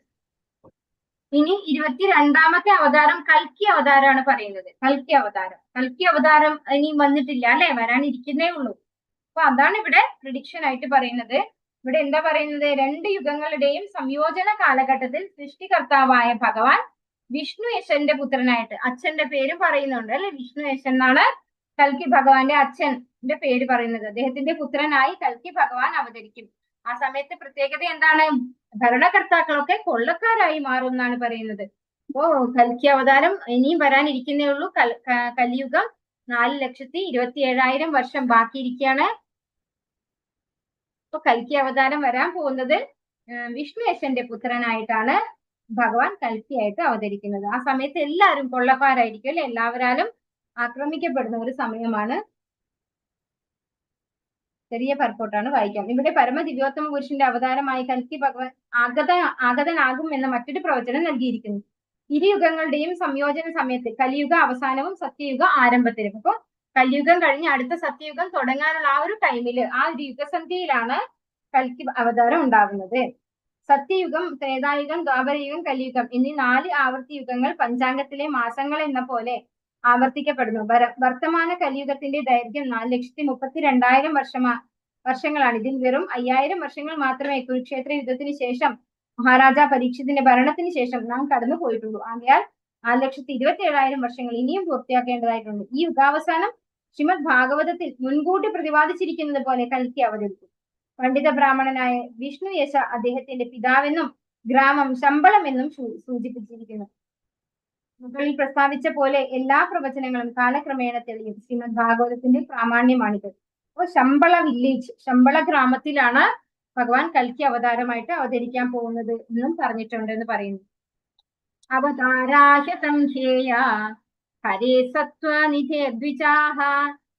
ഇനി 22ാമത്തെ അവതാരം കൽക്കി അവതാരമാണ് പറയുന്നത്. കൽക്കി അവതാരം ഇനി വന്നിട്ടില്ല അല്ലെ, വരാനിരിക്കുന്നേ ഉള്ളൂ. അപ്പൊ അതാണ് ഇവിടെ പ്രിഡിക്ഷൻ ആയിട്ട് പറയുന്നത്. ഇവിടെ എന്താ പറയുന്നത്? 2 യുഗങ്ങളുടെയും സംയോജന കാലഘട്ടത്തിൽ സൃഷ്ടികർത്താവായ ഭഗവാൻ വിഷ്ണുയശന്റെ പുത്രനായിട്ട്, അച്ഛന്റെ പേരും പറയുന്നുണ്ട് അല്ലെ, വിഷ്ണുയശൻ എന്നാണ് കൽക്കി ഭഗവാന്റെ അച്ഛന്റെ പേര് പറയുന്നത്. അദ്ദേഹത്തിന്റെ പുത്രനായി കൽക്കി ഭഗവാൻ അവതരിക്കും. ആ സമയത്ത് പ്രത്യേകത എന്താണ്? ഭരണകർത്താക്കളൊക്കെ കൊള്ളക്കാരായി മാറും എന്നാണ് പറയുന്നത്. അപ്പോ കൽക്കി അവതാരം ഇനിയും വരാനിരിക്കുന്നേ ഉള്ളൂ. കലിയുഗം 4,27,000 വർഷം ബാക്കിയിരിക്കുകയാണ്. അപ്പൊ കൽക്കി അവതാരം വരാൻ പോകുന്നത് വിഷ്ണുയശന്റെ പുത്രനായിട്ടാണ് ഭഗവാൻ കൽക്കിയായിട്ട് അവതരിക്കുന്നത്. ആ സമയത്ത് എല്ലാവരും കൊള്ളക്കാരായിരിക്കും അല്ലെ, എല്ലാവരാലും ആക്രമിക്കപ്പെടുന്ന ഒരു സമയമാണ്. ചെറിയ പർപ്പോട്ടാണ് വായിക്കാം. ഇവിടെ പരമദിവ്യോത്തമ പുരുഷന്റെ അവതാരമായി കൽക്കി ഭഗവാൻ ആഗതനാകും എന്ന മറ്റൊരു പ്രവചനം നൽകിയിരിക്കുന്നു. ഇരുയുഗങ്ങളുടെയും സംയോജന സമയത്ത് കലിയുഗ അവസാനവും സത്യയുഗ ആരംഭത്തിലും. അപ്പൊ കലിയുഗം കഴിഞ്ഞ് അടുത്ത സത്യയുഗം തുടങ്ങാനുള്ള ആ ഒരു ടൈമില്, ആ ഒരു യുഗസന്ധ്യയിലാണ് കൽക്കി അവതാരം ഉണ്ടാകുന്നത്. സത്യയുഗം, ത്രേതായുഗം, ദ്വാപരയുഗം, കലിയുഗം എന്നീ 4 ആവർത്തി യുഗങ്ങൾ പഞ്ചാംഗത്തിലെ മാസങ്ങൾ എന്ന പോലെ ആവർത്തിക്കപ്പെടുന്നു. വർത്തമാന കലിയുഗത്തിന്റെ ദൈർഘ്യം 4,32,000 വർഷങ്ങളാണ്. ഇതിൽ വെറും 5000 വർഷങ്ങൾ മാത്രമേ കുരുക്ഷേത്ര യുദ്ധത്തിന് ശേഷം മഹാരാജാ പരീക്ഷത്തിന്റെ ഭരണത്തിന് ശേഷം നാം കടന്നു പോയിട്ടുള്ളൂ. ആകയാൽ 4,27,000 വർഷങ്ങൾ ഇനിയും പൂർത്തിയാക്കേണ്ടതായിട്ടുണ്ട്. ഈ യുഗാവസാനം ശ്രീമദ് ഭാഗവതത്തിൽ മുൻകൂട്ടി പ്രതിപാദിച്ചിരിക്കുന്നത് പോലെ കൽക്കി അവതരിക്കും. പണ്ഡിത ബ്രാഹ്മണനായ വിഷ്ണു യശ അദ്ദേഹത്തിന്റെ പിതാവെന്നും ഗ്രാമം ശമ്പളം എന്നും സൂചിപ്പിച്ചിരിക്കുന്നു. മുകളിൽ പ്രസ്താവിച്ച പോലെ എല്ലാ പ്രവചനങ്ങളും കാലക്രമേണ തെളിയും. ശ്രീമദ് ഭാഗവതത്തിന്റെ പ്രാമാണ്യമാണിത്. അപ്പോൾ ശമ്പള വില്ലേജ്, ശമ്പള ഗ്രാമത്തിലാണ് ഭഗവാൻ കൽക്കി അവതാരമായിട്ട് അവതരിക്കാൻ പോകുന്നത് എന്നും പറഞ്ഞിട്ടുണ്ട് എന്ന് പറയുന്നു. അവതാരാഹ സംഖ്യേയ ഹരേ സത്വനിധേ ദ്വിജാഹ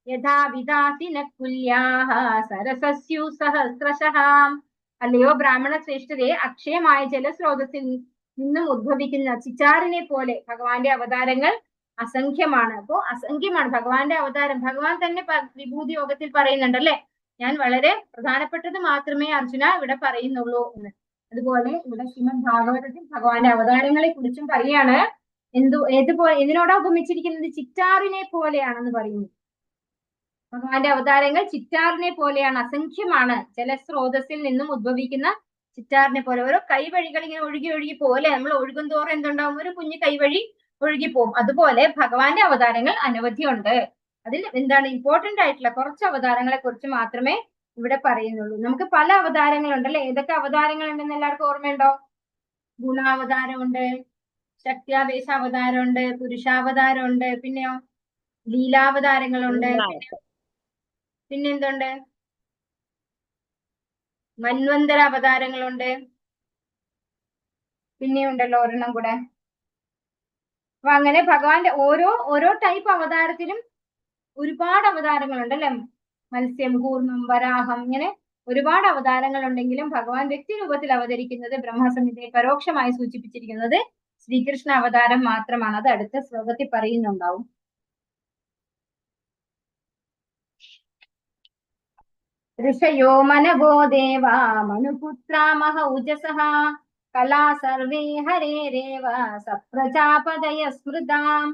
യഥാ വിദാസിന കുല്യാഹ സരസസ്യു സഹസ്രശഃ. അല്ലയോ ബ്രാഹ്മണ ശ്രേഷ്ഠരെ, അക്ഷയമായ ജലസ്രോതസ്സിൽ നിന്നും ഉദ്ഭവിക്കുന്ന ചിച്ചാറിനെ പോലെ ഭഗവാന്റെ അവതാരങ്ങൾ അസംഖ്യമാണ്. അപ്പോ അസംഖ്യമാണ് ഭഗവാന്റെ അവതാരം. ഭഗവാൻ തന്നെ വിഭൂതി യോഗത്തിൽ പറയുന്നുണ്ടല്ലേ, ഞാൻ വളരെ പ്രധാനപ്പെട്ടത് മാത്രമേ അർജുന ഇവിടെ പറയുന്നുള്ളൂ എന്ന്. അതുപോലെ ഇവിടെ ശ്രീമദ് ഭാഗവതത്തിൽ ഭഗവാന്റെ അവതാരങ്ങളെ കുറിച്ചും പറയാണ്. എന്തിനോടാ ഉപമിച്ചിരിക്കുന്നത്? ചിറ്റാറിനെ പോലെയാണെന്ന് പറയുന്നു. ഭഗവാന്റെ അവതാരങ്ങൾ ചിറ്റാറിനെ പോലെയാണ്, അസംഖ്യമാണ്. ജലസ്രോതസ്സിൽ നിന്നും ഉദ്ഭവിക്കുന്ന ചിറ്റാറിനെ പോലെ ഓരോ കൈവഴികൾ ഇങ്ങനെ ഒഴുകി ഒഴുകി പോലെ നമ്മൾ ഒഴുകും തോറും എന്തുണ്ടാവും? ഒരു കുഞ്ഞു കൈവഴി ഒഴുകിപ്പോവും. അതുപോലെ ഭഗവാന്റെ അവതാരങ്ങൾ അനവധിയുണ്ട്. അതിൽ എന്താണ് ഇമ്പോർട്ടന്റ് ആയിട്ടുള്ള കുറച്ച് അവതാരങ്ങളെ കുറിച്ച് മാത്രമേ ഇവിടെ പറയുന്നുള്ളൂ. നമുക്ക് പല അവതാരങ്ങളുണ്ട് അല്ലെ? ഏതൊക്കെ അവതാരങ്ങൾ ഉണ്ടെന്ന് എല്ലാവർക്കും ഓർമ്മയുണ്ടോ? ഗുണാവതാരമുണ്ട്, ശക്തിയാവേശ അവതാരമുണ്ട്, പുരുഷാവതാരമുണ്ട്, പിന്നെയോ ലീലാവതാരങ്ങളുണ്ട്, പിന്നെന്തുണ്ട്? മന്വന്തര അവതാരങ്ങളുണ്ട്, പിന്നെയുണ്ടല്ലോ ഒരെണ്ണം കൂടെ. അപ്പൊ അങ്ങനെ ഭഗവാന്റെ ഓരോ ടൈപ്പ് അവതാരത്തിലും ഒരുപാട് അവതാരങ്ങളുണ്ട് അല്ലെ? മത്സ്യം, കൂർമ്മം, വരാഹം, ഇങ്ങനെ ഒരുപാട് അവതാരങ്ങൾ ഉണ്ടെങ്കിലും ഭഗവാൻ വ്യക്തി രൂപത്തിൽ അവതരിക്കുന്നത് ബ്രഹ്മസംഹിതയെ പരോക്ഷമായി സൂചിപ്പിച്ചിരിക്കുന്നത് ശ്രീകൃഷ്ണ അവതാരം മാത്രമാണ്. അത് അടുത്ത ശ്ലോകത്തിൽ പറയുന്നുണ്ടാവും. ഋഷയോ മനവോ ദേവാ മനുപുത്രാ മഹൗജസഃ കലാ സർവേ ഹരേരേവ സപ്രജാപതയ സ്മൃതാം.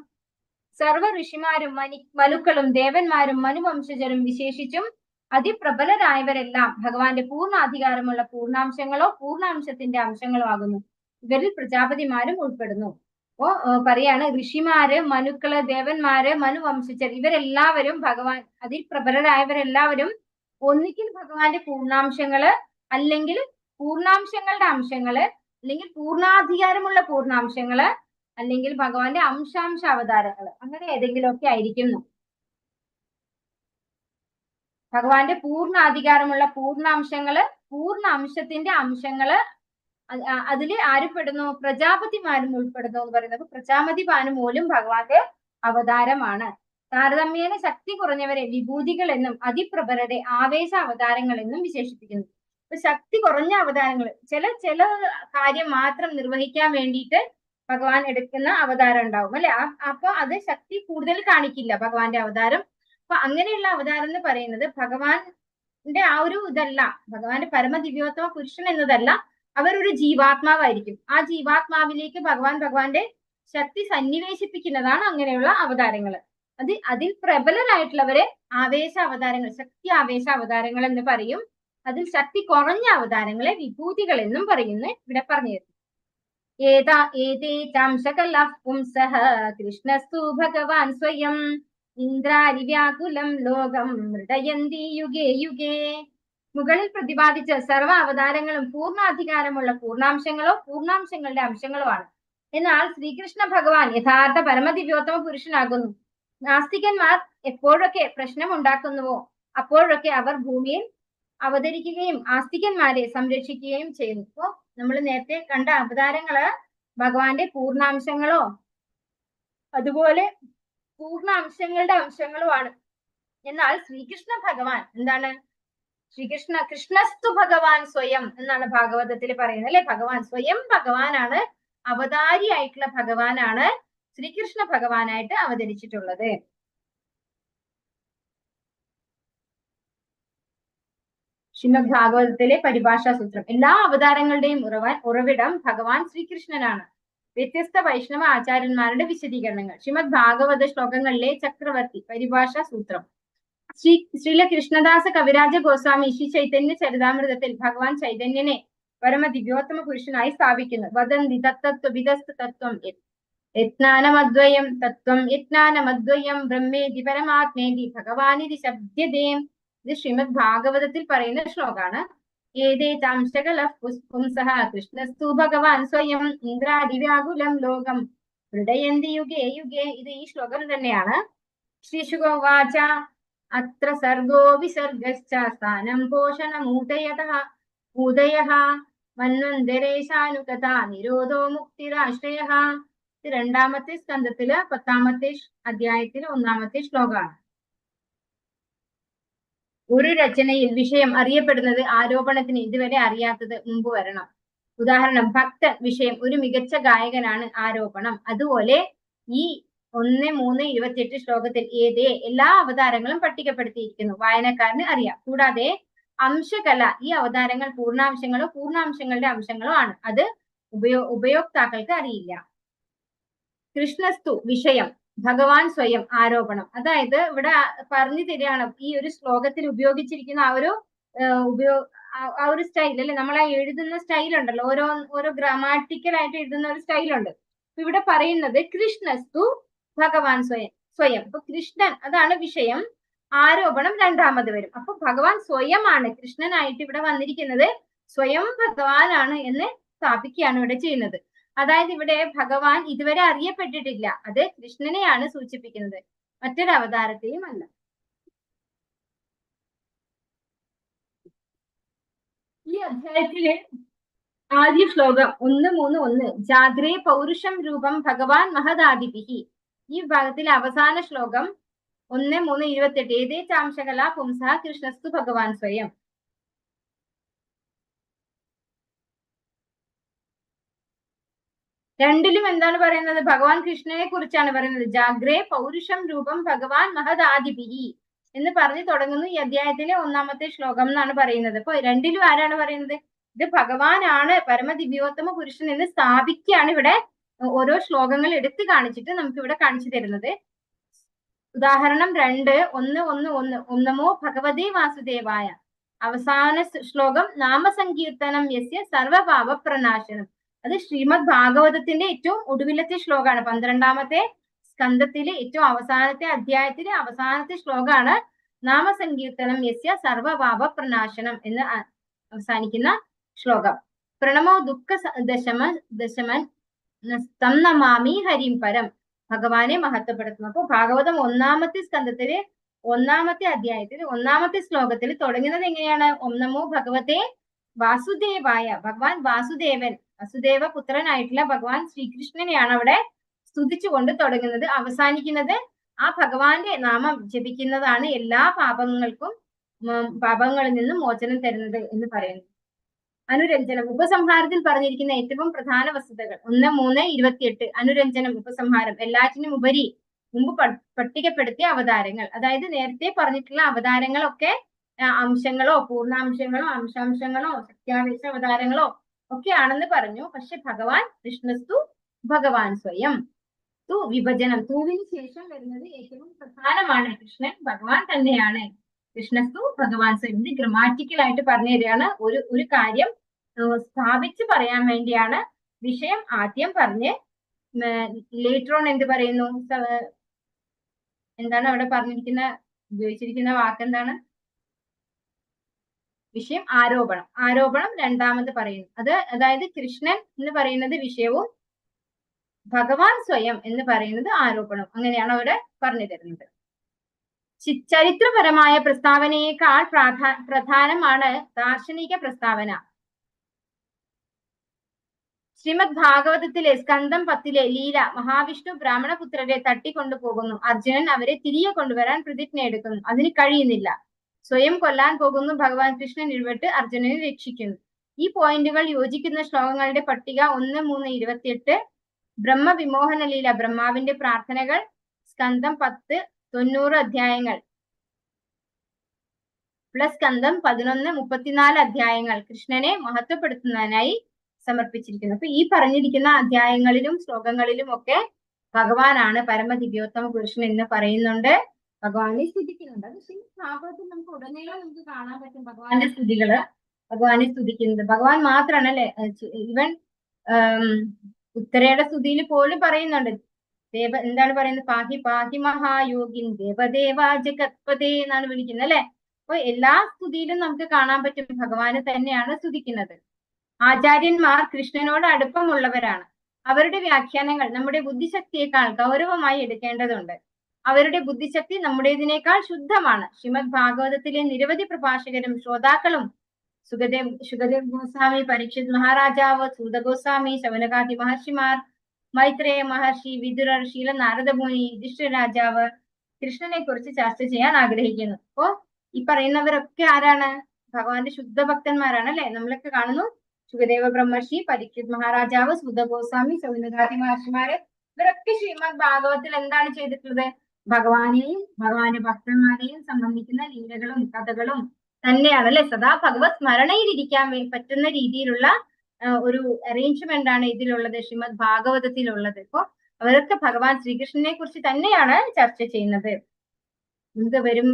സർവ ഋഷിമാരും മനുക്കളും ദേവന്മാരും മനുവംശജരും വിശേഷിച്ചും അതിപ്രബലരായവരെല്ലാം ഭഗവാന്റെ പൂർണ്ണാധികാരമുള്ള പൂർണ്ണാംശങ്ങളോ പൂർണ്ണാംശത്തിന്റെ അംശങ്ങളോ ആകുന്നു. ഇവരിൽ പ്രജാപതിമാരും ഉൾപ്പെടുന്നു. അപ്പോ പറയാണ്, ഋഷിമാര്, മനുക്കള്, ദേവന്മാര്, മനുവംശജർ, ഇവരെല്ലാവരും ഭഗവാൻ അതിപ്രബലരായവരെല്ലാവരും ഒന്നിക്കൽ ഭഗവാന്റെ പൂർണ്ണാംശങ്ങള്, അല്ലെങ്കിൽ പൂർണ്ണാംശങ്ങളുടെ അംശങ്ങള്, അല്ലെങ്കിൽ പൂർണ്ണാധികാരമുള്ള പൂർണ്ണാംശങ്ങള്, അല്ലെങ്കിൽ ഭഗവാന്റെ അംശാംശ അവതാരങ്ങൾ, അങ്ങനെ ഏതെങ്കിലുമൊക്കെ ആയിരിക്കുന്നു. ഭഗവാന്റെ പൂർണ്ണാധികാരമുള്ള പൂർണ്ണാംശങ്ങള്, പൂർണ്ണ അംശത്തിന്റെ അംശങ്ങള്, അതില് ആരുപ്പെടുന്നു? പ്രജാപതിമാരും ഉൾപ്പെടുന്നു എന്ന് പറയുന്നത്. പ്രജാപതിമാര് പോലും ഭഗവാന്റെ അവതാരമാണ്. താരതമ്യേന ശക്തി കുറഞ്ഞവരെ വിഭൂതികൾ എന്നും അതിപ്രബലരെ ആവേശ അവതാരങ്ങൾ എന്നും വിശേഷിപ്പിക്കുന്നു. ഇപ്പൊ ശക്തി കുറഞ്ഞ അവതാരങ്ങൾ, ചില കാര്യം മാത്രം നിർവഹിക്കാൻ വേണ്ടിയിട്ട് ഭഗവാൻ എടുക്കുന്ന അവതാരം ഉണ്ടാവും അല്ലെ? അപ്പൊ അത് ശക്തി കൂടുതൽ കാണിക്കില്ല ഭഗവാന്റെ അവതാരം. അപ്പൊ അങ്ങനെയുള്ള അവതാരം എന്ന് പറയുന്നത് ഭഗവാന്റെ ആ ഒരു ഇതല്ല, ഭഗവാന്റെ പരമദിവ്യോത്തമ പുരുഷൻ എന്നതല്ല, അവരൊരു ജീവാത്മാവായിരിക്കും. ആ ജീവാത്മാവിലേക്ക് ഭഗവാന്റെ ശക്തി സന്നിവേശിപ്പിക്കുന്നതാണ് അങ്ങനെയുള്ള അവതാരങ്ങൾ. അതിൽ പ്രബലരായിട്ടുള്ളവരെ ആവേശ അവതാരങ്ങൾ, ശക്തി ആവേശ അവതാരങ്ങൾ എന്ന് പറയും. അതിൽ ശക്തി കുറഞ്ഞ അവതാരങ്ങളെ വിഭൂതികൾ എന്നും പറയുന്നു ഇവിടെ പറഞ്ഞു തരുന്നു. കൃഷ്ണസ്തു ഭഗവാൻ സ്വയം ഇന്ദ്രാരിവ്യാകുലം ലോകം മൃഡയന്തി യുഗേ യുഗേ. മുകളിൽ പ്രതിപാദിച്ച സർവ അവതാരങ്ങളും പൂർണ്ണാധികാരമുള്ള പൂർണ്ണാംശങ്ങളോ പൂർണ്ണാംശങ്ങളുടെ അംശങ്ങളോ ആണ്. എന്നാൽ ശ്രീകൃഷ്ണ ഭഗവാൻ യഥാർത്ഥ പരമദിവ്യോത്തമ പുരുഷനാകുന്നു. നാസ്തികന്മാർ എപ്പോഴൊക്കെ പ്രശ്നം ഉണ്ടാക്കുന്നുവോ അപ്പോഴൊക്കെ അവർ ഭൂമിയിൽ അവതരിക്കുകയും ആസ്തികന്മാരെ സംരക്ഷിക്കുകയും ചെയ്യുന്നു. അപ്പോ നമ്മൾ നേരത്തെ കണ്ട അവതാരങ്ങള് ഭഗവാന്റെ പൂർണ്ണാംശങ്ങളോ അതുപോലെ പൂർണ്ണ അംശങ്ങളുടെ അംശങ്ങളോ ആണ്. എന്നാൽ ശ്രീകൃഷ്ണ ഭഗവാൻ എന്താണ്? കൃഷ്ണസ്തു ഭഗവാൻ സ്വയം എന്നാണ് ഭാഗവതത്തിൽ പറയുന്നത് അല്ലെ? ഭഗവാൻ സ്വയം ഭഗവാനാണ്, അവതാരിയായിട്ടുള്ള ഭഗവാനാണ് ശ്രീകൃഷ്ണ ഭഗവാനായിട്ട് അവതരിച്ചിട്ടുള്ളത്. ശ്രീമദ് ഭാഗവതത്തിലെ പരിഭാഷാ സൂത്രം. എല്ലാ അവതാരങ്ങളുടെയും ഉറവിടം ഭഗവാൻ ശ്രീകൃഷ്ണനാണ്. വ്യത്യസ്ത വൈഷ്ണവ ആചാര്യന്മാരുടെ വിശദീകരണങ്ങൾ. ശ്രീമദ് ഭാഗവത ശ്ലോകങ്ങളിലെ ചക്രവർത്തി പരിഭാഷാ സൂത്രം. ശ്രീല കൃഷ്ണദാസ കവിരാജ ഗോസ്വാമി ശ്രീ ചൈതന്യ ചരിതാമൃതത്തിൽ ഭഗവാൻ ചൈതന്യനെ പരമ ദിവ്യോത്തമ പുരുഷനായി സ്ഥാപിക്കുന്നു. വദന്തി തത്തത്വ വിദസ്ത തത്വം യജ്ഞാനമദ്വയം തത്വം യജ്ഞാനമദ്വയം ബ്രഹ്മേതി പരമാത്മേതി ഭഗവാനിതി ശബ്ദതേ. ഇത് ശ്രീമദ് ഭാഗവതത്തിൽ പറയുന്ന ശ്ലോകാണ്. ഏതേ ചാംശകല പുംസഃ കൃഷ്ണസ്തു ഭഗവാൻ സ്വയം ഇന്ദ്രാദിവ്യാകുലം ലോകം ഹൃദയന്തി യുഗേ യുഗേ. ഇത് ഈ ശ്ലോകം തന്നെയാണ്. ശ്രീശുകോവാച അത്ര സർഗോ വിസർഗശ്ച സ്ഥാനം പോഷണമൂതയതഃ ഉദയഃ മന്വന്തരേശാനുകഥ നിരോധോ മുക്തിരാശ്രയഃ. ഇത് രണ്ടാമത്തെ സ്കന്ധത്തില് 10ാമത്തെ അധ്യായത്തിൽ 1ാമത്തെ ശ്ലോകമാണ്. ഒരു രചനയിൽ വിഷയം അറിയപ്പെടുന്നത് ആരോപണത്തിന് ഇതുവരെ അറിയാത്തത് മുമ്പ് വരണം. ഉദാഹരണം, ഭക്തൻ വിഷയം, ഒരു മികച്ച ഗായകനാണ് ആരോപണം. അതുപോലെ ഈ 1:3:28 ശ്ലോകത്തിൽ ഏതേ എല്ലാ അവതാരങ്ങളും പട്ടികപ്പെടുത്തിയിരിക്കുന്നു, വായനക്കാരന് അറിയാം. കൂടാതെ അംശകല, ഈ അവതാരങ്ങൾ പൂർണ്ണാംശങ്ങളോ പൂർണ്ണാംശങ്ങളുടെ അംശങ്ങളോ ആണ്, അത് ഉപയോക്താക്കൾക്ക് അറിയില്ല. കൃഷ്ണസ്തു വിഷയം, ഭഗവാൻ സ്വയം ആരോപണം. അതായത് ഇവിടെ പറഞ്ഞു തരികയാണ് ഈ ഒരു ശ്ലോകത്തിൽ ഉപയോഗിച്ചിരിക്കുന്ന ആ ഒരു സ്റ്റൈൽ അല്ലെ, നമ്മൾ ആ എഴുതുന്ന സ്റ്റൈൽ ഉണ്ടല്ലോ, ഓരോ ഗ്രാമാറ്റിക്കൽ ആയിട്ട് എഴുതുന്ന ഒരു സ്റ്റൈലുണ്ട്. ഇവിടെ പറയുന്നത് കൃഷ്ണസ്തു ഭഗവാൻ സ്വയം. അപ്പൊ കൃഷ്ണൻ അതാണ് വിഷയം, ആരോപണം രണ്ടാമത് വരും. അപ്പൊ ഭഗവാൻ സ്വയമാണ്, കൃഷ്ണനായിട്ട് ഇവിടെ വന്നിരിക്കുന്നത് സ്വയം ഭഗവാനാണ് എന്ന് സ്ഥാപിക്കുകയാണ് ഇവിടെ ചെയ്യുന്നത്. അതായത് ഇവിടെ ഭഗവാൻ ഇതുവരെ അറിയപ്പെട്ടിട്ടില്ല, അത് കൃഷ്ണനെയാണ് സൂചിപ്പിക്കുന്നത്, മറ്റൊരു അവതാരത്തെയും അല്ല. ഈ അധ്യായത്തിലെ ആദ്യ ശ്ലോകം 1:3:1 ജാഗ്രേ പൗരുഷം രൂപം ഭഗവാൻ മഹദാദിഭിഹി. ഈ ഭാഗത്തിലെ അവസാന ശ്ലോകം 1:3:28 ഏതേ ചാംശകല പുംസഃ കൃഷ്ണസ്തു ഭഗവാൻ സ്വയം. രണ്ടിലും എന്താണ് പറയുന്നത്? ഭഗവാൻ കൃഷ്ണനെ കുറിച്ചാണ് പറയുന്നത്. ജാഗ്രേ പൗരുഷം രൂപം ഭഗവാൻ മഹദാദിഭിഹി എന്ന് പറഞ്ഞു തുടങ്ങുന്നു ഈ അധ്യായത്തിലെ 1ാമത്തെ ശ്ലോകം എന്നാണ് പറയുന്നത്. അപ്പൊ രണ്ടിലും ആരാണ് പറയുന്നത്? ഇത് ഭഗവാനാണ് പരമദിവ്യോത്തമ പുരുഷൻ എന്ന് സ്ഥാപിക്കുകയാണ് ഇവിടെ ഓരോ ശ്ലോകങ്ങൾ എടുത്തു കാണിച്ചിട്ട് നമുക്ക് ഇവിടെ കാണിച്ചു തരുന്നത്. ഉദാഹരണം 2:1:1:1 ഓം നമോ ഭഗവതേ വാസുദേവായ. അവസാന ശ്ലോകം നാമസങ്കീർത്തനം യസ്യ സർവപാപ പ്രനാശനം. അത് ശ്രീമദ് ഭാഗവതത്തിന്റെ ഏറ്റവും ഒടുവിലത്തെ ശ്ലോകമാണ്. 12ാമത്തെ സ്കന്ധത്തിലെ ഏറ്റവും അവസാനത്തെ അധ്യായത്തിലെ അവസാനത്തെ ശ്ലോകമാണ് നാമസങ്കീർത്തനം യസ്യ സർവപാപ പ്രനാശനം എന്ന് അവസാനിക്കുന്ന ശ്ലോകം. പ്രണമോ ദുഃഖ ദശമൻ തം നമാമി ഹരിം പരം. ഭഗവാനെ മഹത്വപ്പെടുത്തുന്നു. അപ്പൊ ഭാഗവതം 1ാമത്തെ സ്കന്ധത്തില് 1ാമത്തെ അധ്യായത്തിൽ 1ാമത്തെ ശ്ലോകത്തിൽ തുടങ്ങുന്നത് എങ്ങനെയാണ്? ഓം നമോ ഭഗവതേ വാസുദേവായ. ഭഗവാൻ വാസുദേവൻ, വസുദേവ പുത്രനായിട്ടുള്ള ഭഗവാൻ ശ്രീകൃഷ്ണനെയാണ് അവിടെ സ്തുതിച്ചുകൊണ്ട് തുടങ്ങുന്നത്. അവസാനിക്കുന്നത് ആ ഭഗവാന്റെ നാമം ജപിക്കുന്നതാണ് എല്ലാ പാപങ്ങളിൽ നിന്നും മോചനം തരുന്നത് എന്ന് പറയുന്നു. അനുരഞ്ജനം, ഉപസംഹാരത്തിൽ പറഞ്ഞിരിക്കുന്ന ഏറ്റവും പ്രധാന വസ്തുതകൾ 1:3:28 അനുരഞ്ജനം, ഉപസംഹാരം. എല്ലാറ്റിനും ഉപരി മുമ്പ് പട്ടികപ്പെടുത്തിയ അവതാരങ്ങൾ, അതായത് നേരത്തെ പറഞ്ഞിട്ടുള്ള അവതാരങ്ങളൊക്കെ അംശങ്ങളോ പൂർണ്ണാംശങ്ങളോ അംശാംശങ്ങളോ സത്യാവേശ അവതാരങ്ങളോ ഒക്കെ ആണെന്ന് പറഞ്ഞു. പക്ഷെ ഭഗവാൻ കൃഷ്ണസ്തു ഭഗവാൻ സ്വയം. തു വിഭജനം, തൂവിന് ശേഷം വരുന്നത് ഏറ്റവും പ്രധാനമാണ്. കൃഷ്ണൻ ഭഗവാൻ തന്നെയാണ്. കൃഷ്ണസ്തു ഭഗവാൻ സ്വയം. ഇത് ഗ്രമാറ്റിക്കൽ ആയിട്ട് പറഞ്ഞു തരികയാണ്. ഒരു കാര്യം സ്ഥാപിച്ച് പറയാൻ വേണ്ടിയാണ് വിഷയം ആദ്യം പറഞ്ഞ് ലേറ്റർ ഓൺ എന്ത് പറയുന്നു, എന്താണ് അവിടെ ഉപയോഗിച്ചിരിക്കുന്ന വാക്കെന്താണ്? വിഷയം ആരോപണം. ആരോപണം രണ്ടാമത് പറയുന്നു. അതായത് കൃഷ്ണൻ എന്ന് പറയുന്നത് വിഷയവും ഭഗവാൻ സ്വയം എന്ന് പറയുന്നത് ആരോപണം. അങ്ങനെയാണ് അവിടെ പറഞ്ഞു തരുന്നത്. ചരിത്രപരമായ പ്രസ്താവനയേക്കാൾ പ്രധാനമാണ് ദാർശനിക പ്രസ്താവന. ശ്രീമദ് ഭാഗവതത്തിലെ സ്കന്ധം 10 ലീല, മഹാവിഷ്ണു ബ്രാഹ്മണപുത്രരെ തട്ടിക്കൊണ്ടുപോകുന്നു. അർജുനൻ അവരെ തിരികെ കൊണ്ടുവരാൻ പ്രതിജ്ഞ എടുക്കുന്നു. അതിന് കഴിയുന്നില്ല. സ്വയം കൊല്ലാൻ പോകുന്നു. ഭഗവാൻ കൃഷ്ണൻ ഇടപെട്ട് അർജുനനെ രക്ഷിക്കുന്നു. ഈ പോയിന്റുകൾ യോജിക്കുന്ന ശ്ലോകങ്ങളുടെ പട്ടിക 1:3:28 ബ്രഹ്മവിമോഹന ലീല, ബ്രഹ്മാവിന്റെ പ്രാർത്ഥനകൾ, സ്കന്ധം 10 90 അധ്യായങ്ങൾ പ്ലസ് സ്കന്ധം 11 34 അധ്യായങ്ങൾ കൃഷ്ണനെ മഹത്വപ്പെടുത്തുന്നതിനായി സമർപ്പിച്ചിരിക്കുന്നു. അപ്പൊ ഈ പറഞ്ഞിരിക്കുന്ന അധ്യായങ്ങളിലും ശ്ലോകങ്ങളിലും ഒക്കെ ഭഗവാനാണ് പരമദിവ്യോത്തമ പുരുഷൻ എന്ന് പറയുന്നുണ്ട്. ഭഗവാനെ സ്തുതിക്കുന്നുണ്ട്. അത് ശ്രീമദ് ഭാഗവതത്തിൽ നമുക്ക് ഉടനീളം നമുക്ക് കാണാൻ പറ്റും ഭഗവാന്റെ സ്തുതികള്, ഭഗവാനെ സ്തുതിക്കുന്നത്. ഭഗവാൻ മാത്രമാണ് അല്ലെ, ഇവൻ ഉത്തരയുടെ സ്തുതിയിൽ പോലും പറയുന്നുണ്ട്. എന്താണ് പറയുന്നത്? പാഹി പാഹി മഹായോഗിൻ ദേവദേവ ജഗത്പതേ എന്നാണ് വിളിക്കുന്നത് അല്ലെ. അപ്പൊ എല്ലാ സ്തുതിയിലും നമുക്ക് കാണാൻ പറ്റും ഭഗവാനെ തന്നെയാണ് സ്തുതിക്കുന്നത്. ആചാര്യന്മാർ കൃഷ്ണനോട് അടുപ്പമുള്ളവരാണ്. അവരുടെ വ്യാഖ്യാനങ്ങൾ നമ്മുടെ ബുദ്ധിശക്തിയേക്കാൾ ഗൗരവമായി എടുക്കേണ്ടതുണ്ട്. അവരുടെ ബുദ്ധിശക്തി നമ്മുടേതിനേക്കാൾ ശുദ്ധമാണ്. ശ്രീമദ് ഭാഗവതത്തിലെ നിരവധി പ്രഭാഷകരും ശ്രോതാക്കളും ശുകദേവ് ഗോസ്വാമി, പരീക്ഷിത് മഹാരാജാവ്, സൂത ഗോസ്വാമി, ശൗനകാദി മഹർഷിമാർ, മൈത്രേയ മഹർഷി, വിദുരർ, ശീല നാരദമുനി, യുധിഷ്ഠിര രാജാവ് കൃഷ്ണനെ കുറിച്ച് ചർച്ച ചെയ്യാൻ ആഗ്രഹിക്കുന്നു. അപ്പോ ഈ പറയുന്നവരൊക്കെ ആരാണ്? ഭഗവാന്റെ ശുദ്ധ ഭക്തന്മാരാണ് അല്ലെ. നമ്മളൊക്കെ കാണുന്നു ശുകദേവ ബ്രഹ്മർഷി, പരീക്ഷിത് മഹാരാജാവ്, സൂത ഗോസ്വാമി, ശൗനകാദി മഹർഷിമാര്, ഇവരൊക്കെ ശ്രീമദ് ഭാഗവത്തിൽ എന്താണ് ചെയ്തിട്ടുള്ളത്? ഭഗവാനെയും ഭഗവാന്റെ ഭക്തന്മാരെയും സംബന്ധിക്കുന്ന ലീലകളും കഥകളും തന്നെയാണ് അല്ലെ. സദാ ഭഗവത് സ്മരണയിലിരിക്കാൻ പറ്റുന്ന രീതിയിലുള്ള ഒരു അറേഞ്ച്മെന്റ് ആണ് ഇതിലുള്ളത്, ശ്രീമദ് ഭാഗവതത്തിലുള്ളത്. അപ്പോ അവരൊക്കെ ഭഗവാൻ ശ്രീകൃഷ്ണനെ കുറിച്ച് തന്നെയാണ് ചർച്ച ചെയ്യുന്നത്. നമുക്ക് വരും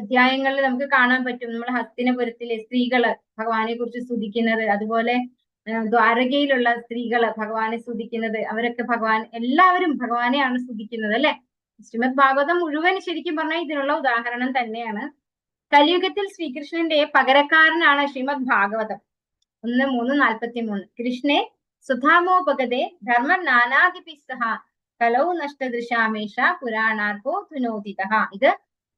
അധ്യായങ്ങളിൽ നമുക്ക് കാണാൻ പറ്റും നമ്മുടെ ഹസ്തിനപുരത്തിലെ സ്ത്രീകള് ഭഗവാനെ കുറിച്ച് സ്തുതിക്കുന്നത്, അതുപോലെ ദ്വാരകയിലുള്ള സ്ത്രീകള് ഭഗവാനെ സ്തുതിക്കുന്നത്. അവരൊക്കെ എല്ലാവരും ഭഗവാനെയാണ് സ്തുതിക്കുന്നത് അല്ലെ. ശ്രീമദ് ഭാഗവതം മുഴുവൻ ശരിക്കും പറഞ്ഞാൽ ഇതിനുള്ള ഉദാഹരണം തന്നെയാണ്. കലിയുഗത്തിൽ ശ്രീകൃഷ്ണന്റെ പകരക്കാരനാണ് ശ്രീമദ് ഭാഗവതം. 1:3:43. കൃഷ്ണേ സുധാമോപഗതേ ധർമ്മ നാനാദിപിസ്തഹ കലൗ നഷ്ടദൃശാമേഷ പുരാണാർക്കോ ധുനോദിതഃ. ഇത്